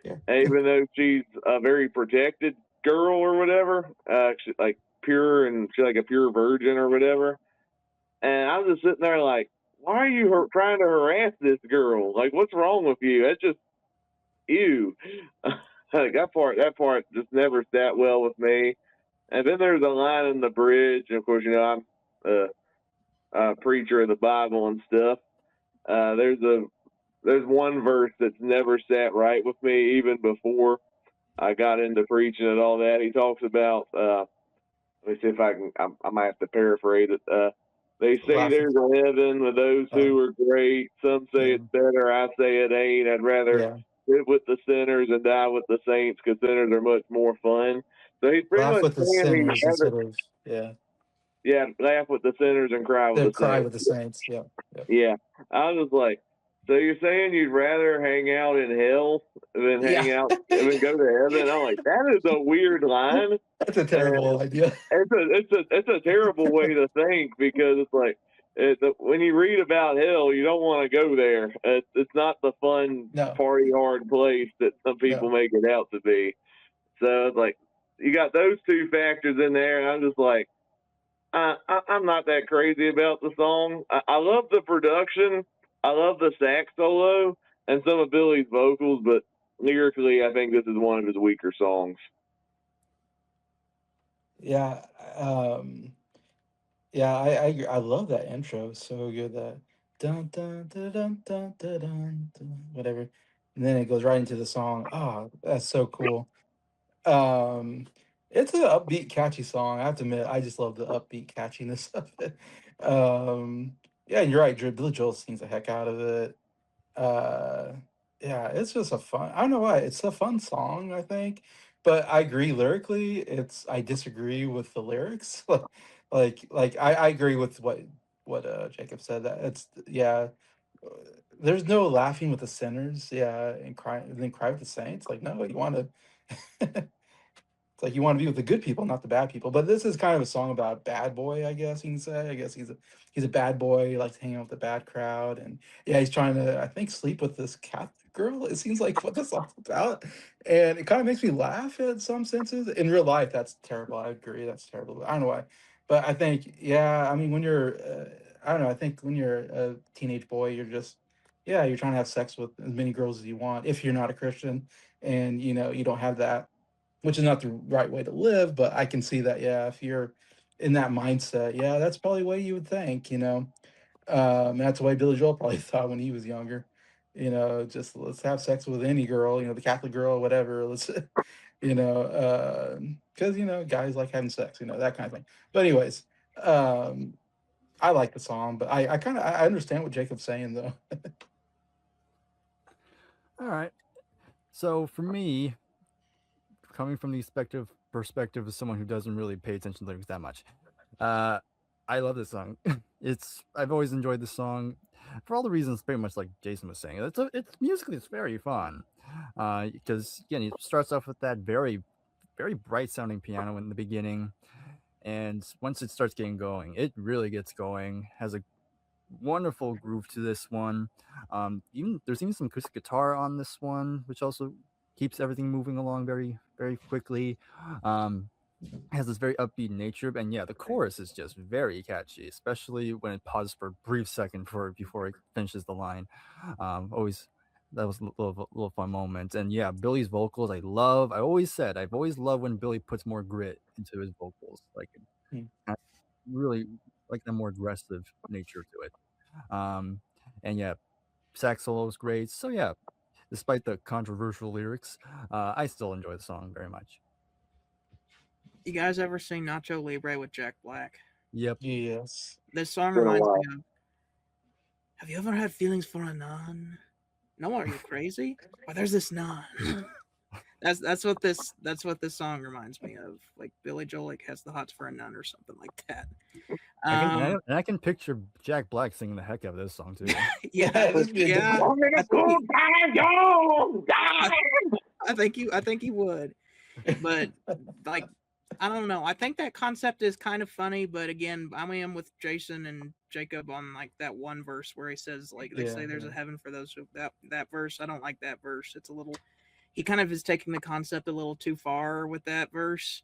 Yeah. even though she's a very protected girl or whatever, like pure and she's like a pure virgin or whatever. And I was just sitting there like, why are you trying to harass this girl? Like, what's wrong with you? That's just ew. Like that part just never sat well with me. And then there's a line in the bridge, and of course, I'm a preacher of the Bible and stuff. There's one verse that's never sat right with me, even before I got into preaching and all that. He talks about. Let me see if I can. I might have to paraphrase it. They say Laughing. there's a heaven with those who are great. Some say Yeah. it's better. I say it ain't. I'd rather Yeah. live with the sinners and die with the saints because sinners are much more fun. So he's pretty Laugh much with the saying sinners instead of laugh with the sinners and cry with they the cry saints. with the saints. Yeah. Yeah, I was like, so you're saying you'd rather hang out in hell than go to heaven? I'm like, that is a weird line. That's a terrible idea. It's a terrible way to think because it's like when you read about hell, you don't want to go there. It's not the fun No. party hard place that some people make it out to be. So it's like you got those two factors in there, and I'm just like, I'm not that crazy about the song. I love the production. I love the sax solo and some of Billy's vocals, but lyrically, I think this is one of his weaker songs. Yeah. Yeah, I love that intro. It's so good, that dun dun dun dun dun dun dun, dun, whatever. And then it goes right into the song. Oh, that's so cool. Um, it's an upbeat, catchy song. I have to admit, I just love the upbeat catchiness of it. Yeah, you're right, Drew. Billy Joel sings the heck out of it. Uh, yeah, it's just a fun. I don't know why. It's a fun song, I think. But I agree lyrically. I disagree with the lyrics. Like I agree with what Jacob said. That it's yeah. uh, There's no laughing with the sinners. Yeah, and then cry with the saints. Like no, you want to. It's like you want to be with the good people, not the bad people. But this is kind of a song about a bad boy, I guess you can say. I guess he's a bad boy. He likes to hang out with the bad crowd, and yeah, he's trying to, I think, sleep with this Catholic girl. It seems like what this song's about, and it kind of makes me laugh in some senses. In real life, that's terrible. I agree, that's terrible. I don't know why, but I think, yeah, I mean, when you're, I don't know. I think when you're a teenage boy, you're just, yeah, you're trying to have sex with as many girls as you want if you're not a Christian, and you don't have that, which is not the right way to live, but I can see that, yeah, if you're in that mindset, yeah, that's probably the way you would think. And that's the way Billy Joel probably thought when he was younger. Just let's have sex with any girl, the Catholic girl, whatever. Let's, because guys like having sex, that kind of thing. But anyways, I like the song, but I kind of I understand what Jacob's saying though. All right. So for me, coming from the perspective of someone who doesn't really pay attention to lyrics that much, I love this song. I've always enjoyed this song for all the reasons, pretty much like Jason was saying. It's musically it's very fun, because again it starts off with that very very bright sounding piano in the beginning, and once it starts getting going, it really gets going. Has a wonderful groove to this one. There's even some acoustic guitar on this one, which also keeps everything moving along very very quickly. Has this very upbeat nature, and yeah, the chorus is just very catchy, especially when it pauses for a brief second before it finishes the line. Always that was a little fun moment, and yeah, Billy's vocals I love. I've always loved when Billy puts more grit into his vocals, like Hmm. I really like the more aggressive nature to it. And yeah, sax solo is great. So yeah, despite the controversial lyrics, I still enjoy the song very much. You guys ever seen Nacho Libre with Jack Black? Yep. Yes. This song Been a reminds while. me of. Have you ever had feelings for a nun? No, are you crazy? Well, there's this nun. That's what this song reminds me of. Like Billy Joel like has the hots for a nun or something like that. And I can picture Jack Black singing the heck out of this song too. Yeah, This be a yeah. different- I think I think he would. But like I don't know. I think that concept is kind of funny, but again, I am with Jason and Jacob on like that one verse where he says like they say there's a heaven for those who that verse. I don't like that verse. It's a little he kind of is taking the concept a little too far with that verse.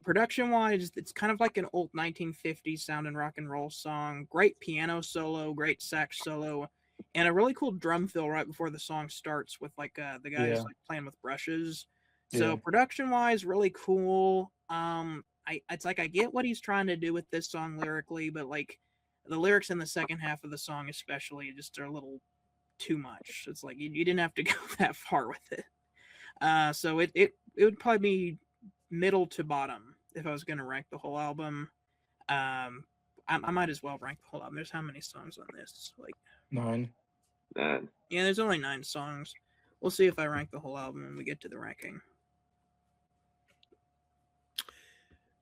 Production wise, it's kind of like an old 1950s sound and rock and roll song. Great piano solo, great sax solo, and a really cool drum fill right before the song starts with like the guys like playing with brushes. So Yeah. production wise, really cool. It's like I get what he's trying to do with this song lyrically, but like the lyrics in the second half of the song especially just are a little too much. It's like you didn't have to go that far with it. So it would probably be middle to bottom if I was going to rank the whole album. I might as well rank the whole album. There's how many songs on this? Like 9. yeah, there's only 9 songs. We'll see if I rank the whole album when we get to the ranking.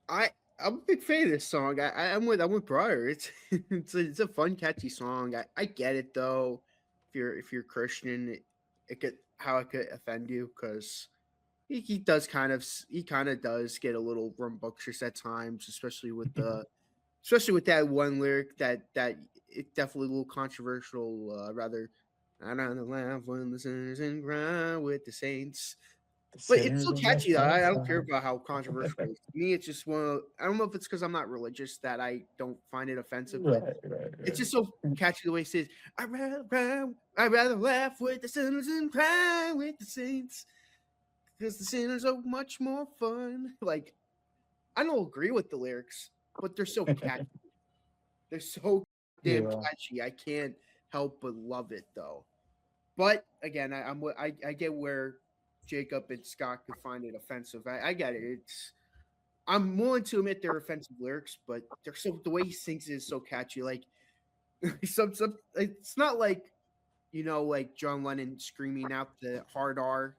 I'm a big fan of this song. I'm with Briar. It's a fun, catchy song. I get it though. If you're Christian, it could offend you because he kind of does get a little rambunctious at times, especially with that one lyric that it's definitely a little controversial. Rather, I don't laugh when the sinners and cry with the saints. But it's so catchy though. I don't care about how controversial it is. To me, it's just I don't know if it's because I'm not religious that I don't find it offensive, but it's just so catchy the way it says, I'd rather laugh with the sinners and cry with the saints. Because the sinners are much more fun. Like, I don't agree with the lyrics, but they're so catchy. They're so damn catchy. I can't help but love it though. But again, I get where Jacob and Scott could find it offensive. I get it. I'm willing to admit they're offensive lyrics, but the way he sings it is so catchy. Like some it's not like like John Lennon screaming out the hard R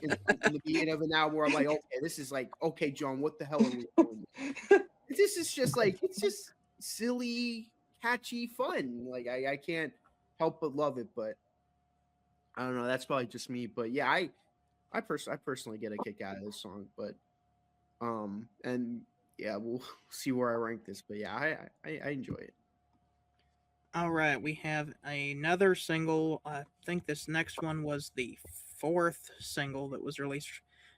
in the beginning of an album where I'm like, okay, this is like, okay, John, what the hell are we doing? This is just like it's just silly, catchy fun. Like I can't help but love it, but I don't know. That's probably just me, but yeah, I personally get a kick out of this song, but and yeah, we'll see where I rank this, but yeah, I enjoy it. All right, we have another single. I think this next one was the 4th single that was released.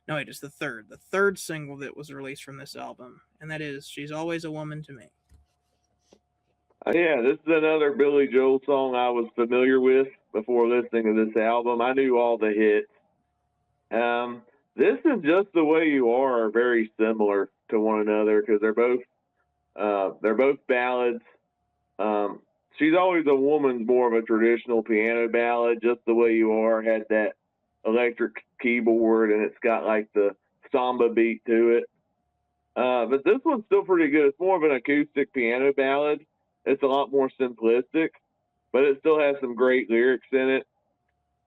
No, wait, it's the third. The 3rd single that was released from this album, and that is "She's Always a Woman to Me." Yeah, this is another Billy Joel song I was familiar with before listening to this album. I knew all the hits. This and Just the Way You Are very similar to one another because they're both ballads. She's Always a Woman's more of a traditional piano ballad. Just the Way You Are had that electric keyboard and it's got like the samba beat to it. But this one's still pretty good. It's more of an acoustic piano ballad. It's a lot more simplistic, but it still has some great lyrics in it.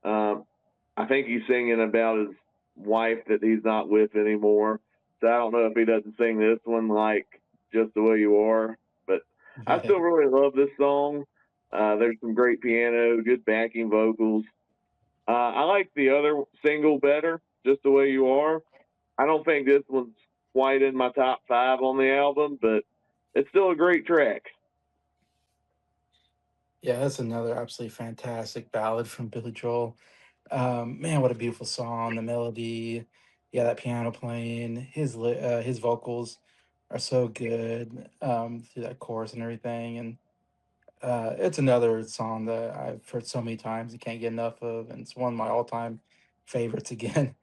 I think he's singing about his wife that he's not with anymore. So I don't know if he doesn't sing this one like Just the Way You Are, but I still really love this song. There's some great piano, good backing vocals. I like the other single better, Just the Way You Are. I don't think this one's quite in my top 5 on the album, but it's still a great track. Yeah, that's another absolutely fantastic ballad from Billy Joel. Man, what a beautiful song! The melody, yeah, that piano playing, his vocals are so good through that chorus and everything, and it's another song that I've heard so many times and can't get enough of, and it's one of my all-time favorites again.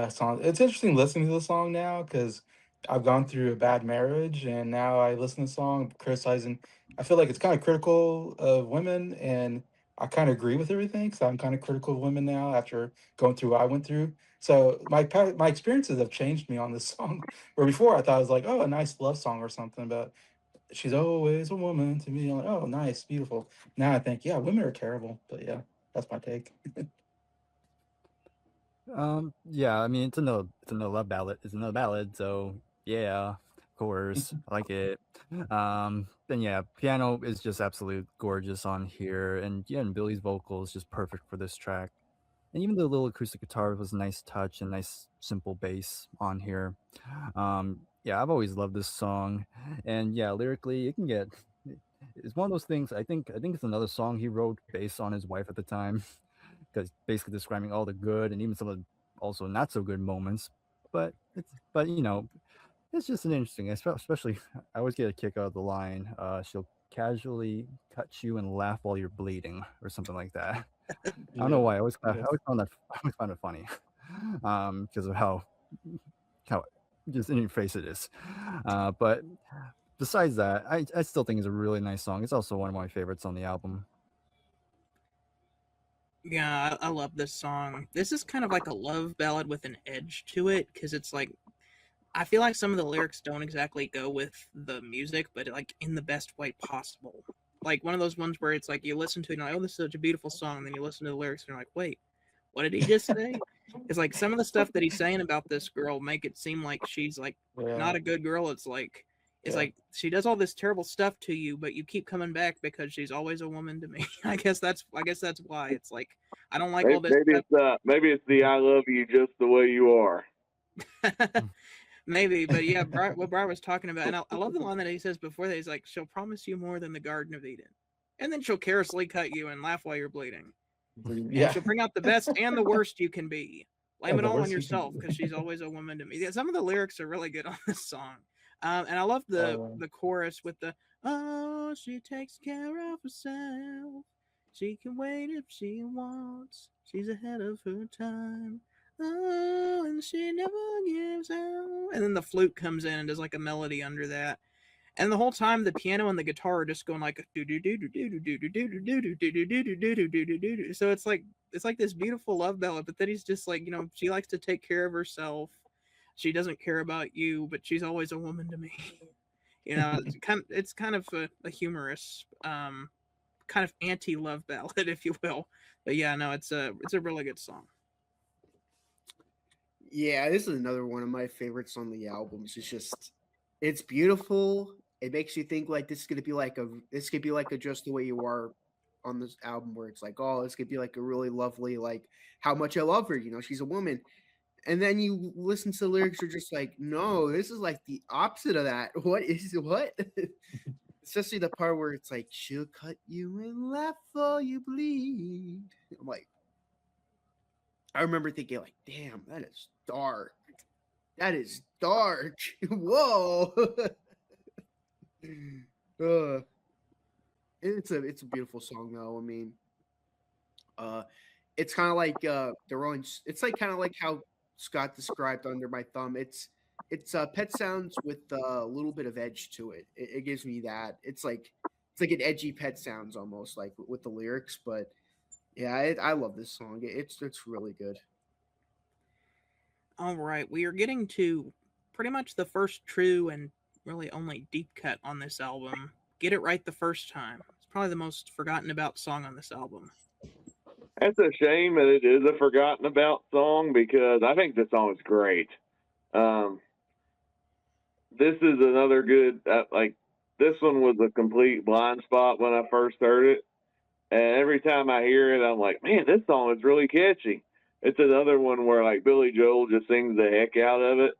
Song. It's interesting listening to the song now because I've gone through a bad marriage, and now I listen to the song criticizing. I feel like it's kind of critical of women, and I kind of agree with everything because I'm kind of critical of women now after going through what I went through. So my experiences have changed me on this song. Where before I thought it was like, oh, a nice love song or something, but she's always a woman to me. I'm like, oh, nice, beautiful. Now I think, yeah, women are terrible. But yeah, that's my take. Yeah, I mean, it's another love ballad. It's another ballad, so yeah, of course, I like it. Then yeah, piano is just absolute gorgeous on here, and yeah, and Billy's vocal is just perfect for this track. And even the little acoustic guitar was a nice touch and nice simple bass on here. Yeah, I've always loved this song, and yeah, lyrically, it can get. It's one of those things. I think it's another song he wrote based on his wife at the time, because basically describing all the good and even some of the also not so good moments. But it's just an interesting, especially I always get a kick out of the line. She'll casually cut you and laugh while you're bleeding, or something like that. I don't know Yeah. why. I Yeah. always found that I always found it funny, because of how just in your face it is. But besides that, I still think it's a really nice song. It's also one of my favorites on the album. Yeah, I love this song. This is kind of like a love ballad with an edge to it because it's like I feel like some of the lyrics don't exactly go with the music, but like in the best way possible. Like one of those ones where it's like you listen to it and you're like, oh, this is such a beautiful song, and then you listen to the lyrics and you're like, wait, what did he just say? It's like some of the stuff that he's saying about this girl make it seem like she's like Yeah. not a good girl. It's Yeah. like she does all this terrible stuff to you, but you keep coming back because she's always a woman to me. I guess that's why it's like I don't like all this Maybe it's the I love you just the way you are. stuff. Maybe, but yeah, what Brian was talking about, and I love the line that he says before that. He's like, "She'll promise you more than the Garden of Eden, and then she'll carelessly cut you and laugh while you're bleeding, and Yeah. she'll bring out the best and the worst you can be. Blame And it the all on worst you can yourself do. because she's always a woman to me." Yeah, some of the lyrics are really good on this song, and I love the Oh, the chorus with the "Oh, she takes care of herself. She can wait if she wants. She's ahead of her time." Oh, and she never gives out. And then the flute comes in and does like a melody under that. And the whole time the piano and the guitar are just going like do do do do do do do do do do do do do do do do do do. So it's like this beautiful love ballad, but then he's just like, she likes to take care of herself. She doesn't care about you, but she's always a woman to me. It's kind of a humorous, kind of anti-love ballad, if you will. But yeah, no, it's a really good song. Yeah, this is another one of my favorites on the albums. It's beautiful. It makes you think like this could be like a Just the Way You Are on this album where it's like, oh, this could be like a really lovely, like how much I love her, she's a woman. And then you listen to the lyrics, you're just like, no, this is like the opposite of that. What? Especially the part where it's like, she'll cut you and laugh while you bleed. I'm like, I remember thinking like, damn, that is dark. That is dark. Whoa. uh, it's a beautiful song though. I mean, uh, it's kind of like the Rolling. It's like kind of like how Scott described Under My Thumb. It's Pet Sounds with a little bit of edge to it. It gives me that. It's like an edgy Pet Sounds almost like with the lyrics, but yeah, I love this song. It's really good. All right, we are getting to pretty much the first true and really only deep cut on this album. Get It Right the First Time. It's probably the most forgotten about song on this album. That's a shame that it is a forgotten about song because I think the song is great. Um, this is another good like this one was a complete blind spot when I first heard it, and every time I hear it, I'm like, man, this song is really catchy. It's another one where like Billy Joel just sings the heck out of it.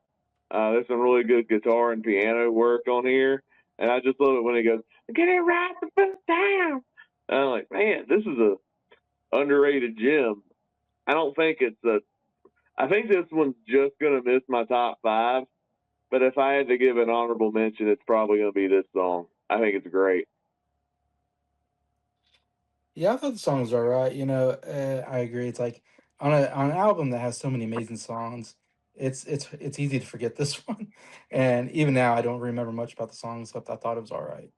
There's some really good guitar and piano work on here, and I just love it when he goes, "Get it right the first time." And I'm like, man, this is a underrated gem. I don't think it's a. I think this one's just gonna miss my top five. But if I had to give an honorable mention, it's probably gonna be this song. I think it's great. Yeah, I thought the song was all right. I agree. It's like on an album that has so many amazing songs, it's easy to forget this one. And even now, I don't remember much about the song, except I thought it was all right.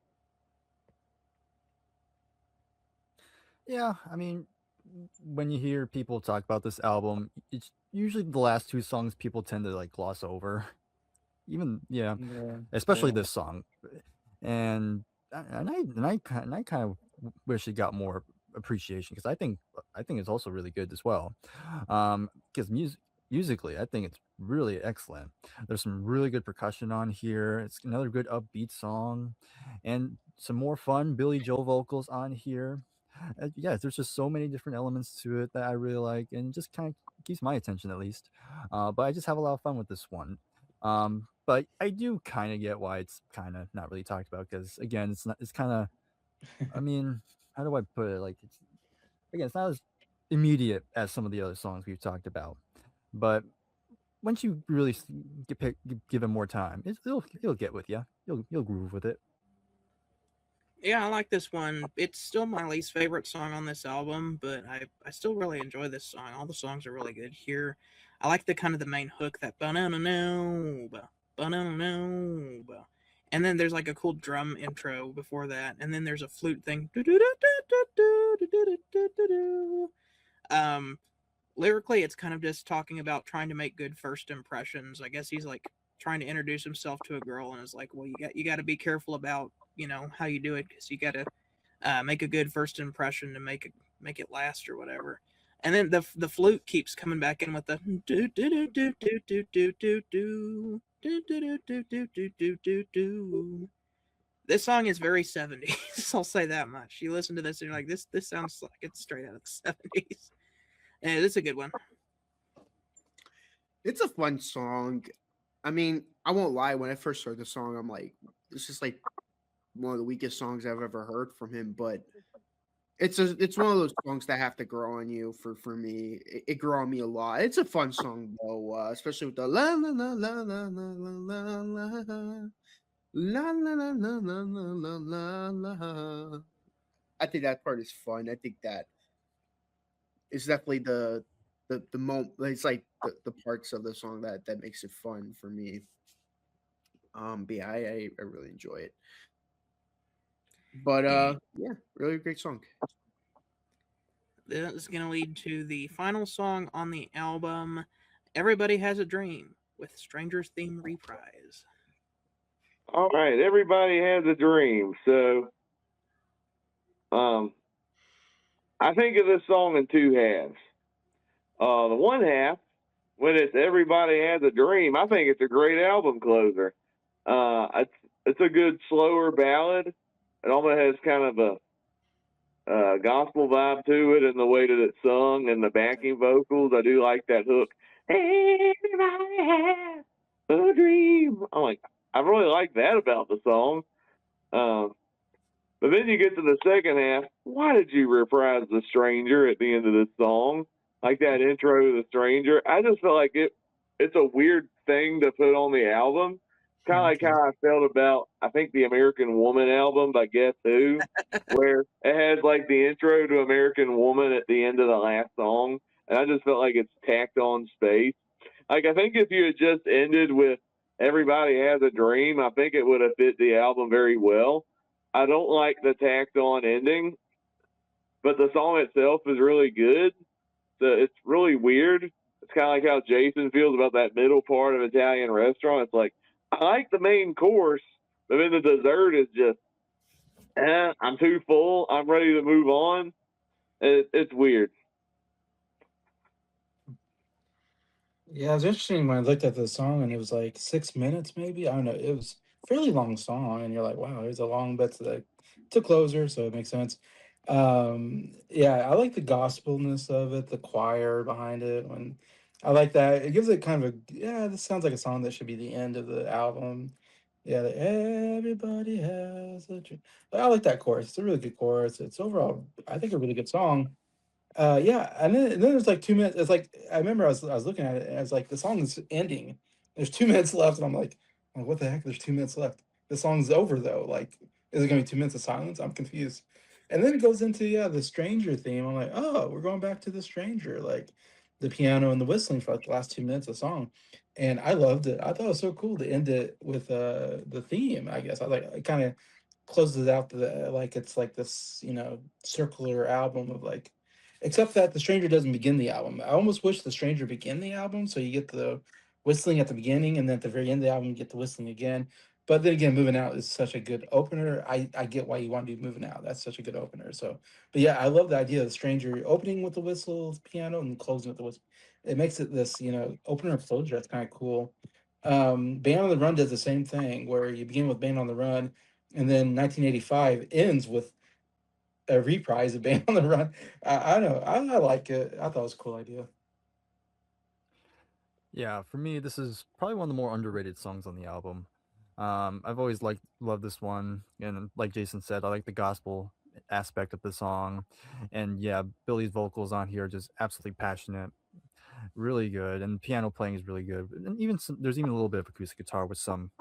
Yeah, I mean, when you hear people talk about this album, it's usually the last two songs people tend to like gloss over. Even yeah, Yeah, especially yeah. this song. And I kind of wish it got more appreciation because I think it's also really good as well. Because musically, I think it's really excellent. There's some really good percussion on here. It's another good upbeat song, and some more fun Billy Joel vocals on here. Yeah, there's just so many different elements to it that I really like, and just kind of keeps my attention at least. But I just have a lot of fun with this one. But I do kind of get why it's kind of not really talked about because again, it's not. It's kind of. I mean, how do I put it? Like, it's again, it's not as immediate as some of the other songs we've talked about. But once you really give it more time, it'll get with you. You'll groove with it. Yeah, I like this one. It's still my least favorite song on this album, but I still really enjoy this song. All the songs are really good here. I like the kind of the main hook, that banana no, banana no, and then there's like a cool drum intro before that, and then there's a flute thing. Um, Lyrically, it's kind of just talking about trying to make good first impressions. I guess he's like trying to introduce himself to a girl, and is like, well, you got to be careful about how you do it because you got to make a good first impression to make it last or whatever. And then the flute keeps coming back in with the do do do do do do do do do do do do do do do do do. This song is very 70s. I'll say that much. You listen to this and you're like, this sounds like it's straight out of the 70s. And it's a good one. It's a fun song. I mean, I won't lie. When I first heard the song, I'm like, this is like one of the weakest songs I've ever heard from him. But it's one of those songs that have to grow on you. For me, it grew on me a lot. It's a fun song though, especially with the la la la la la la la la la la la la la la la. I think that part is fun. I think that is definitely the moment. It's like the parts of the song that makes it fun for me. But yeah, I really enjoy it. But And yeah, really great song. this is going to lead to the final song on the album, Everybody Has a Dream, with Stranger's Theme reprise. All right, everybody has a dream. So, I think of this song in two halves. The one half, when it's Everybody Has a Dream, I think it's a great album closer. It's a good slower ballad. It almost has kind of a gospel vibe to it in the way that it's sung and the backing vocals. I do like that hook. Everybody has a dream. I really like that about the song. But then you get to the second half. Why did you reprise The Stranger at the end of this song? Like that intro to The Stranger. I just felt like it's a weird thing to put on the album. Kind of like how I felt about, I think, the American Woman album by Guess Who, where it has like the intro to American Woman at the end of the last song. And I just felt like it's tacked on space. Like, I think if you had just ended with Everybody Has a Dream, I think it would have fit the album very well. I don't like the tacked on ending, but the song itself is really good. So it's really weird. It's kind of like how Jason feels about that middle part of Italian Restaurant. It's like, I like the main course, but then the dessert is just, I'm too full. I'm ready to move on. It's weird. Yeah, it was interesting when I looked at the song and it was like 6 minutes, maybe. I don't know. It was a fairly long song, and you're like, wow, there's a long bit to closer, so it makes sense. Yeah, I like the gospelness of it, the choir behind it. When I like that, it gives it kind of a yeah. This sounds like a song that should be the end of the album. Yeah, everybody has a dream. I like that chorus. It's a really good chorus. It's overall, I think, a really good song. Yeah, and then there's like 2 minutes. It's like I remember I was looking at it and I was like, the song's ending. There's 2 minutes left, and I'm like, what the heck? There's 2 minutes left. The song's over though. Like, is it gonna be 2 minutes of silence? I'm confused. And then it goes into the stranger theme. I'm like, oh, we're going back to the stranger, like the piano and the whistling for like the last 2 minutes of the song. And I loved it. I thought it was so cool to end it with the theme, I guess. I like it kind of closes it out like it's like this, circular album of like, except that The Stranger doesn't begin the album. I almost wish The Stranger began the album, so you get the whistling at the beginning, and then at the very end of the album, you get the whistling again. But then again, Moving Out is such a good opener. I get why you want to do Moving Out. That's such a good opener. So, but yeah, I love the idea of The Stranger opening with the whistle, piano, and closing with the whistle. It makes it this, opener and closure. That's kind of cool. Band on the Run does the same thing, where you begin with Band on the Run, and then 1985 ends with a reprise of Band on the Run. I don't know. I like it. I thought it was a cool idea. Yeah, for me, this is probably one of the more underrated songs on the album. I've always loved this one, and like Jason said, I like the gospel aspect of the song, and yeah, Billy's vocals on here are just absolutely passionate, really good, and piano playing is really good, and there's even a little bit of acoustic guitar with some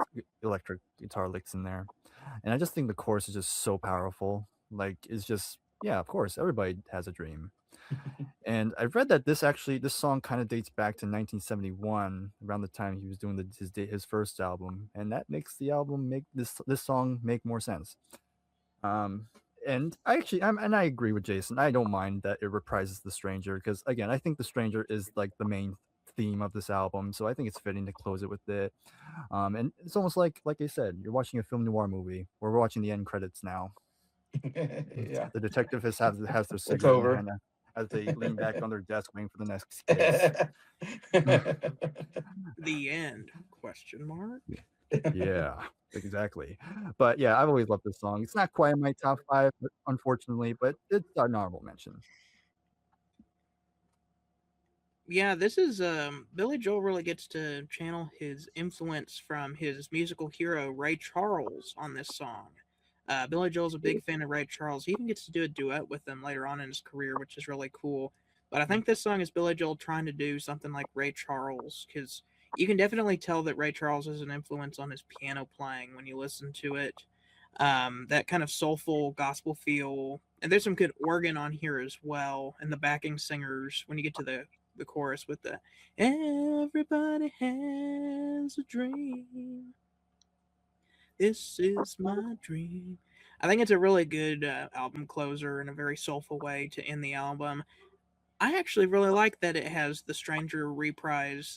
electric guitar licks in there, and I just think the chorus is just so powerful. Like, it's just, yeah, of course, everybody has a dream. And I've read that this song kind of dates back to 1971, around the time he was doing his first album, and that makes the album make this song make more sense. Um, and I agree with Jason. I don't mind that it reprises The Stranger, because again, I think The Stranger is like the main theme of this album, so I think it's fitting to close it with it. And it's almost like I said, you're watching a film noir movie, where we're watching the end credits now. Yeah. The detective has their It's cigarette in their over. hand as they lean back on their desk waiting for the next case. The end? Question mark. Yeah, exactly. But yeah, I've always loved this song. It's not quite in my top 5, unfortunately, but it's an honorable mention. Yeah, this is Billy Joel really gets to channel his influence from his musical hero Ray Charles on this song. Billy Joel's a big fan of Ray Charles. He even gets to do a duet with him later on in his career, which is really cool. But I think this song is Billy Joel trying to do something like Ray Charles, because you can definitely tell that Ray Charles is an influence on his piano playing when you listen to it. That kind of soulful gospel feel, and there's some good organ on here as well, and the backing singers when you get to the chorus with the "Everybody has a dream. This is my dream." I think it's a really good album closer and a very soulful way to end the album. I actually really like that it has the Stranger reprise.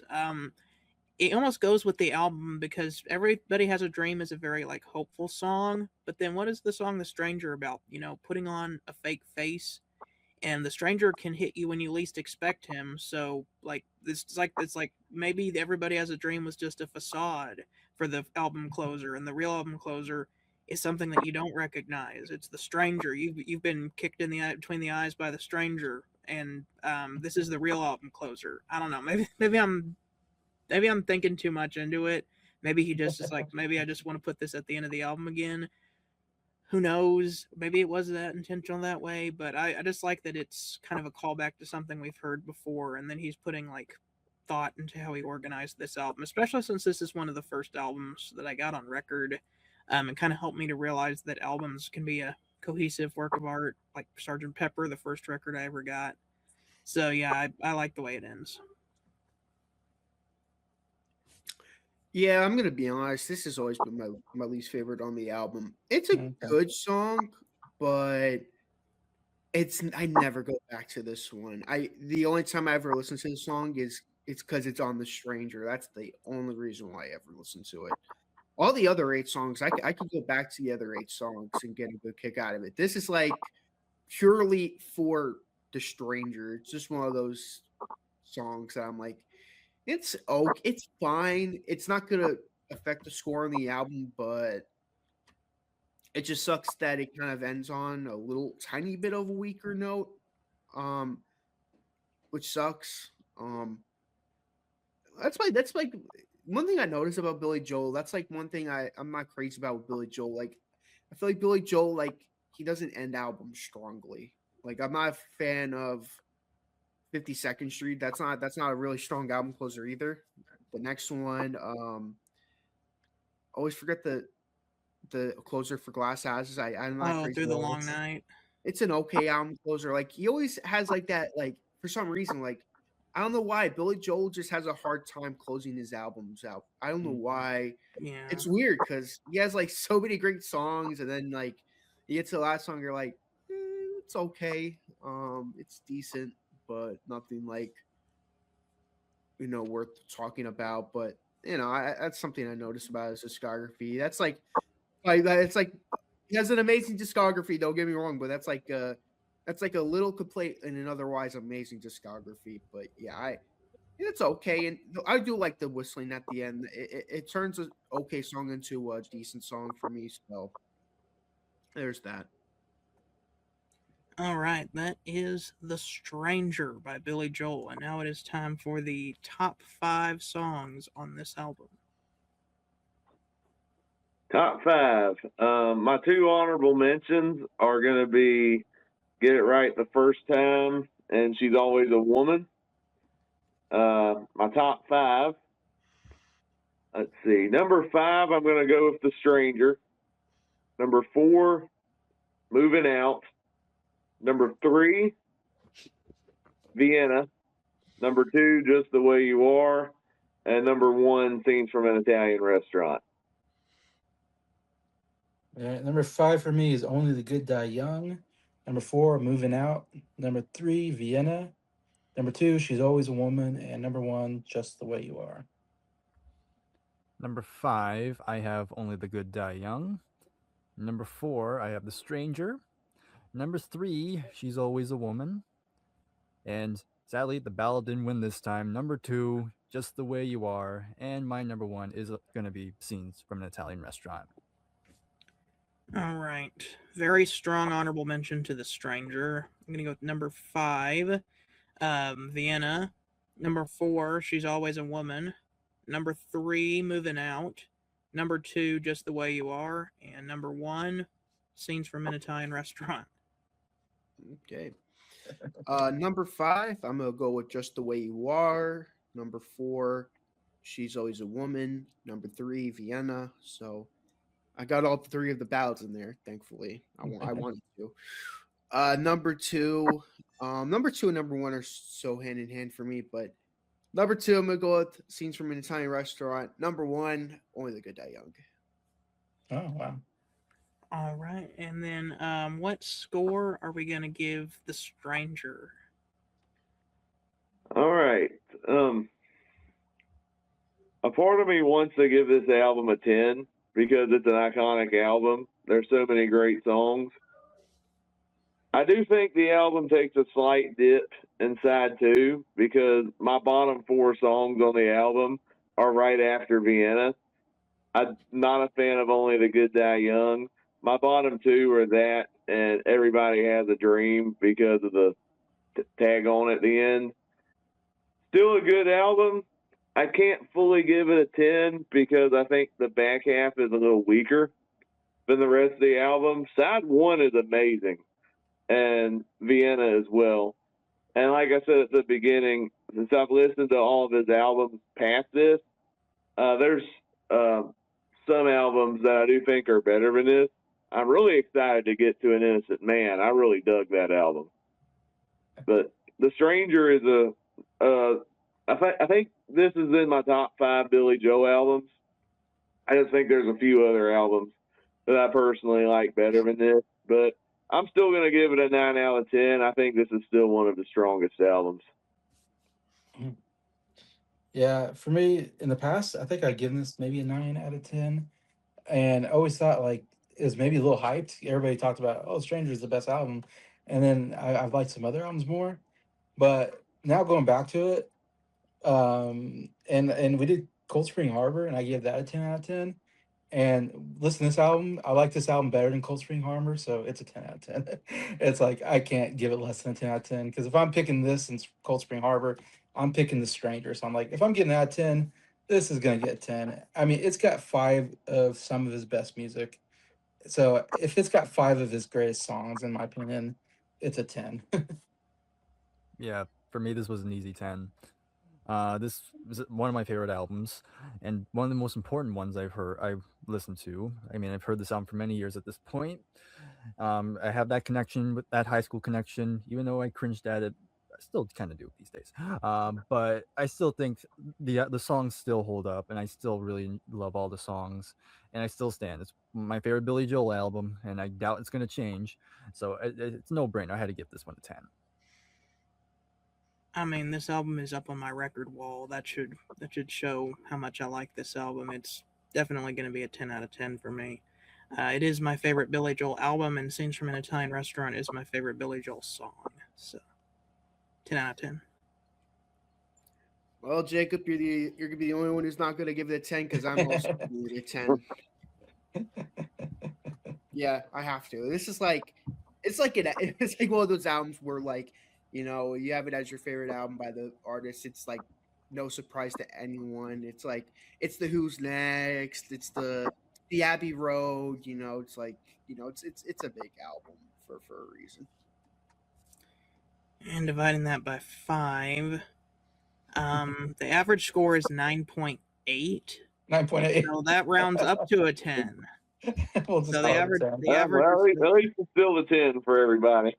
It almost goes with the album, because Everybody Has a Dream is a very like hopeful song, but then what is the song The Stranger about? Putting on a fake face, and the stranger can hit you when you least expect him. So like it's like maybe Everybody Has a Dream was just a facade for the album closer, and the real album closer is something that you don't recognize. It's the stranger. You've been kicked in the eye, between the eyes by the stranger, and this is the real album closer. I don't know. Maybe I'm thinking too much into it. Maybe he just is like, maybe I just want to put this at the end of the album again. Who knows? Maybe it was that intentional that way, but I just like that it's kind of a callback to something we've heard before, and then he's putting like thought into how he organized this album, especially since this is one of the first albums that I got on record, and kind of helped me to realize that albums can be a cohesive work of art, like Sgt. Pepper, the first record I ever got. So yeah, I like the way it ends. Yeah, I'm gonna be honest. This has always been my least favorite on the album. It's a Okay. good song, but I never go back to this one. The only time I ever listen to the song is it's because it's on The Stranger. That's the only reason why I ever listen to it. All the other 8 songs, I could go back to the other 8 songs and get a good kick out of it. This is like purely for The Stranger. It's just one of those songs that I'm like, it's okay, it's fine. It's not gonna affect the score on the album, but it just sucks that it kind of ends on a little tiny bit of a weaker note, um, which sucks. That's like one thing I noticed about Billy Joel. That's like one thing I'm not crazy about with Billy Joel. Like I feel like Billy Joel, like he doesn't end albums strongly. Like I'm not a fan of 52nd Street. That's not a really strong album closer either. The next one, always forget the closer for Glass Houses. I'm not Oh, crazy Through the about Long it. Night. It's an okay album closer. Like he always has like that. Like for some reason, like I don't know why Billy Joel just has a hard time closing his albums out. I don't know why. Yeah. It's weird because he has like so many great songs, and then like you get to the last song, you're like, it's okay, it's decent, but nothing like worth talking about. But that's something I noticed about his discography. That's like it's like he has an amazing discography. Don't get me wrong, but that's like a little complaint in an otherwise amazing discography. But yeah, it's okay, and I do like the whistling at the end. It turns an okay song into a decent song for me. So there's that. All right, that is The Stranger by Billy Joel. And now it is time for the top 5 songs on this album. Top 5. My 2 honorable mentions are going to be Get It Right the First Time and She's Always a Woman. My top 5. Let's see. Number 5, I'm going to go with The Stranger. Number 4, Moving Out. Number 3, Vienna. Number 2, Just the Way You Are. And number 1, Scenes from an Italian Restaurant. All right, number 5 for me is Only the Good Die Young. Number 4, Moving Out. Number 3, Vienna. Number 2, She's Always a Woman. And number 1, Just the Way You Are. Number 5, I have Only the Good Die Young. Number 4, I have The Stranger. Number 3, She's Always a Woman. And sadly, the ballad didn't win this time. Number 2, Just the Way You Are. And my number 1 is going to be Scenes from an Italian Restaurant. All right. Very strong honorable mention to The Stranger. I'm going to go with number 5, Vienna. Number 4, She's Always a Woman. Number 3, Moving Out. Number 2, Just the Way You Are. And number 1, Scenes from an Italian Restaurant. Okay. Number 5, I'm gonna go with Just the Way You Are. Number 4, She's Always a Woman. Number 3, Vienna. So I got all 3 of the ballads in there. Thankfully, I wanted to. Number 2 and number 1 are so hand in hand for me. But number 2, I'm gonna go with Scenes from an Italian Restaurant. Number 1, Only the Good Die Young. Oh, wow. All right. And then what score are we going to give The Stranger? All right. A part of me wants to give this album a 10 because it's an iconic album. There's so many great songs. I do think the album takes a slight dip in side 2 because my bottom 4 songs on the album are right after Vienna. I'm not a fan of Only the Good Die Young. My bottom 2 are that and Everybody Has a Dream because of the tag on at the end. Still a good album. I can't fully give it a 10 because I think the back half is a little weaker than the rest of the album. Side 1 is amazing, and Vienna as well. And like I said at the beginning, since I've listened to all of his albums past this, there's some albums that I do think are better than this. I'm really excited to get to An Innocent Man. I really dug that album. But The Stranger is I think this is in my top 5 Billy Joel albums. I just think there's a few other albums that I personally like better than this. But I'm still going to give it a 9 out of 10. I think this is still one of the strongest albums. Yeah, for me, in the past, I think I'd given this maybe a 9 out of 10. And I always thought, like, it was maybe a little hyped. Everybody talked about, oh, Stranger is the best album. And then I've liked some other albums more. But now going back to it, and we did Cold Spring Harbor, and I gave that a 10 out of 10. And listen to this album, I like this album better than Cold Spring Harbor, so it's a 10 out of 10. It's like, I can't give it less than a 10 out of 10. Because if I'm picking this and Cold Spring Harbor, I'm picking The Stranger. So I'm like, if I'm getting out of 10, this is going to get 10. I mean, it's got 5 of some of his best music. So if it's got 5 of his greatest songs, in my opinion, it's a 10. Yeah, for me, this was an easy 10. This was one of my favorite albums, and one of the most important ones I've listened to. I mean, I've heard this album for many years at this point. I have that connection with that high school connection, even though I cringed at it I still kind of do these days. But I still think the songs still hold up, and I still really love all the songs, and I still stand. It's my favorite Billy Joel album, and I doubt it's going to change. So it's no brainer. I had to give this one a 10. I mean, this album is up on my record wall. That should show how much I like this album. It's definitely going to be a 10 out of 10 for me. It is my favorite Billy Joel album, and Scenes from an Italian Restaurant is my favorite Billy Joel song. So, 10 out of 10. Well, Jacob, you're gonna be the only one who's not gonna give it a 10 because I'm also giving it a 10. Yeah, I have to. This is like it's like one of those albums where like, you know, you have it as your favorite album by the artist. It's like no surprise to anyone. It's like it's the Who's Next. It's the Abbey Road. You know, it's like, you know, it's a big album for a reason. And dividing that by 5, the average score is 9.8. 9.8. So that rounds up to a 10. We'll just So call the it a average, 10. the average, Well, is at least it's still a 10 for everybody.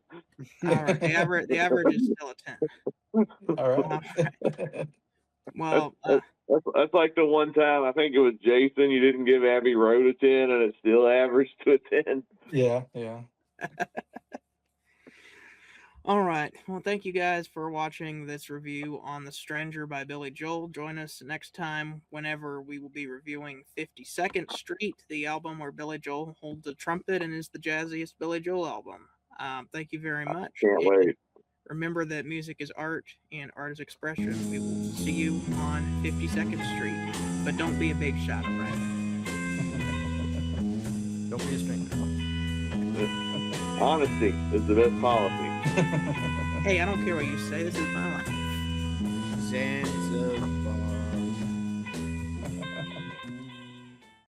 all right. The average is still a 10. All right. Well, That's like the one time, I think it was Jason, you didn't give Abbey Road a 10 and it still averaged to a 10. Yeah. all right. Well, thank you guys for watching this review on The Stranger by Billy Joel. Join us next time whenever we will be reviewing 52nd Street, the album where Billy Joel holds a trumpet and is the jazziest Billy Joel album. Thank you very much. Can't And wait. remember that music is art and art is expression. We will see you on 52nd Street. But don't be a big shot, all right? Don't be a stranger. Honesty is the best policy. Hey, I don't care what you say. This is my life. Zanzibar.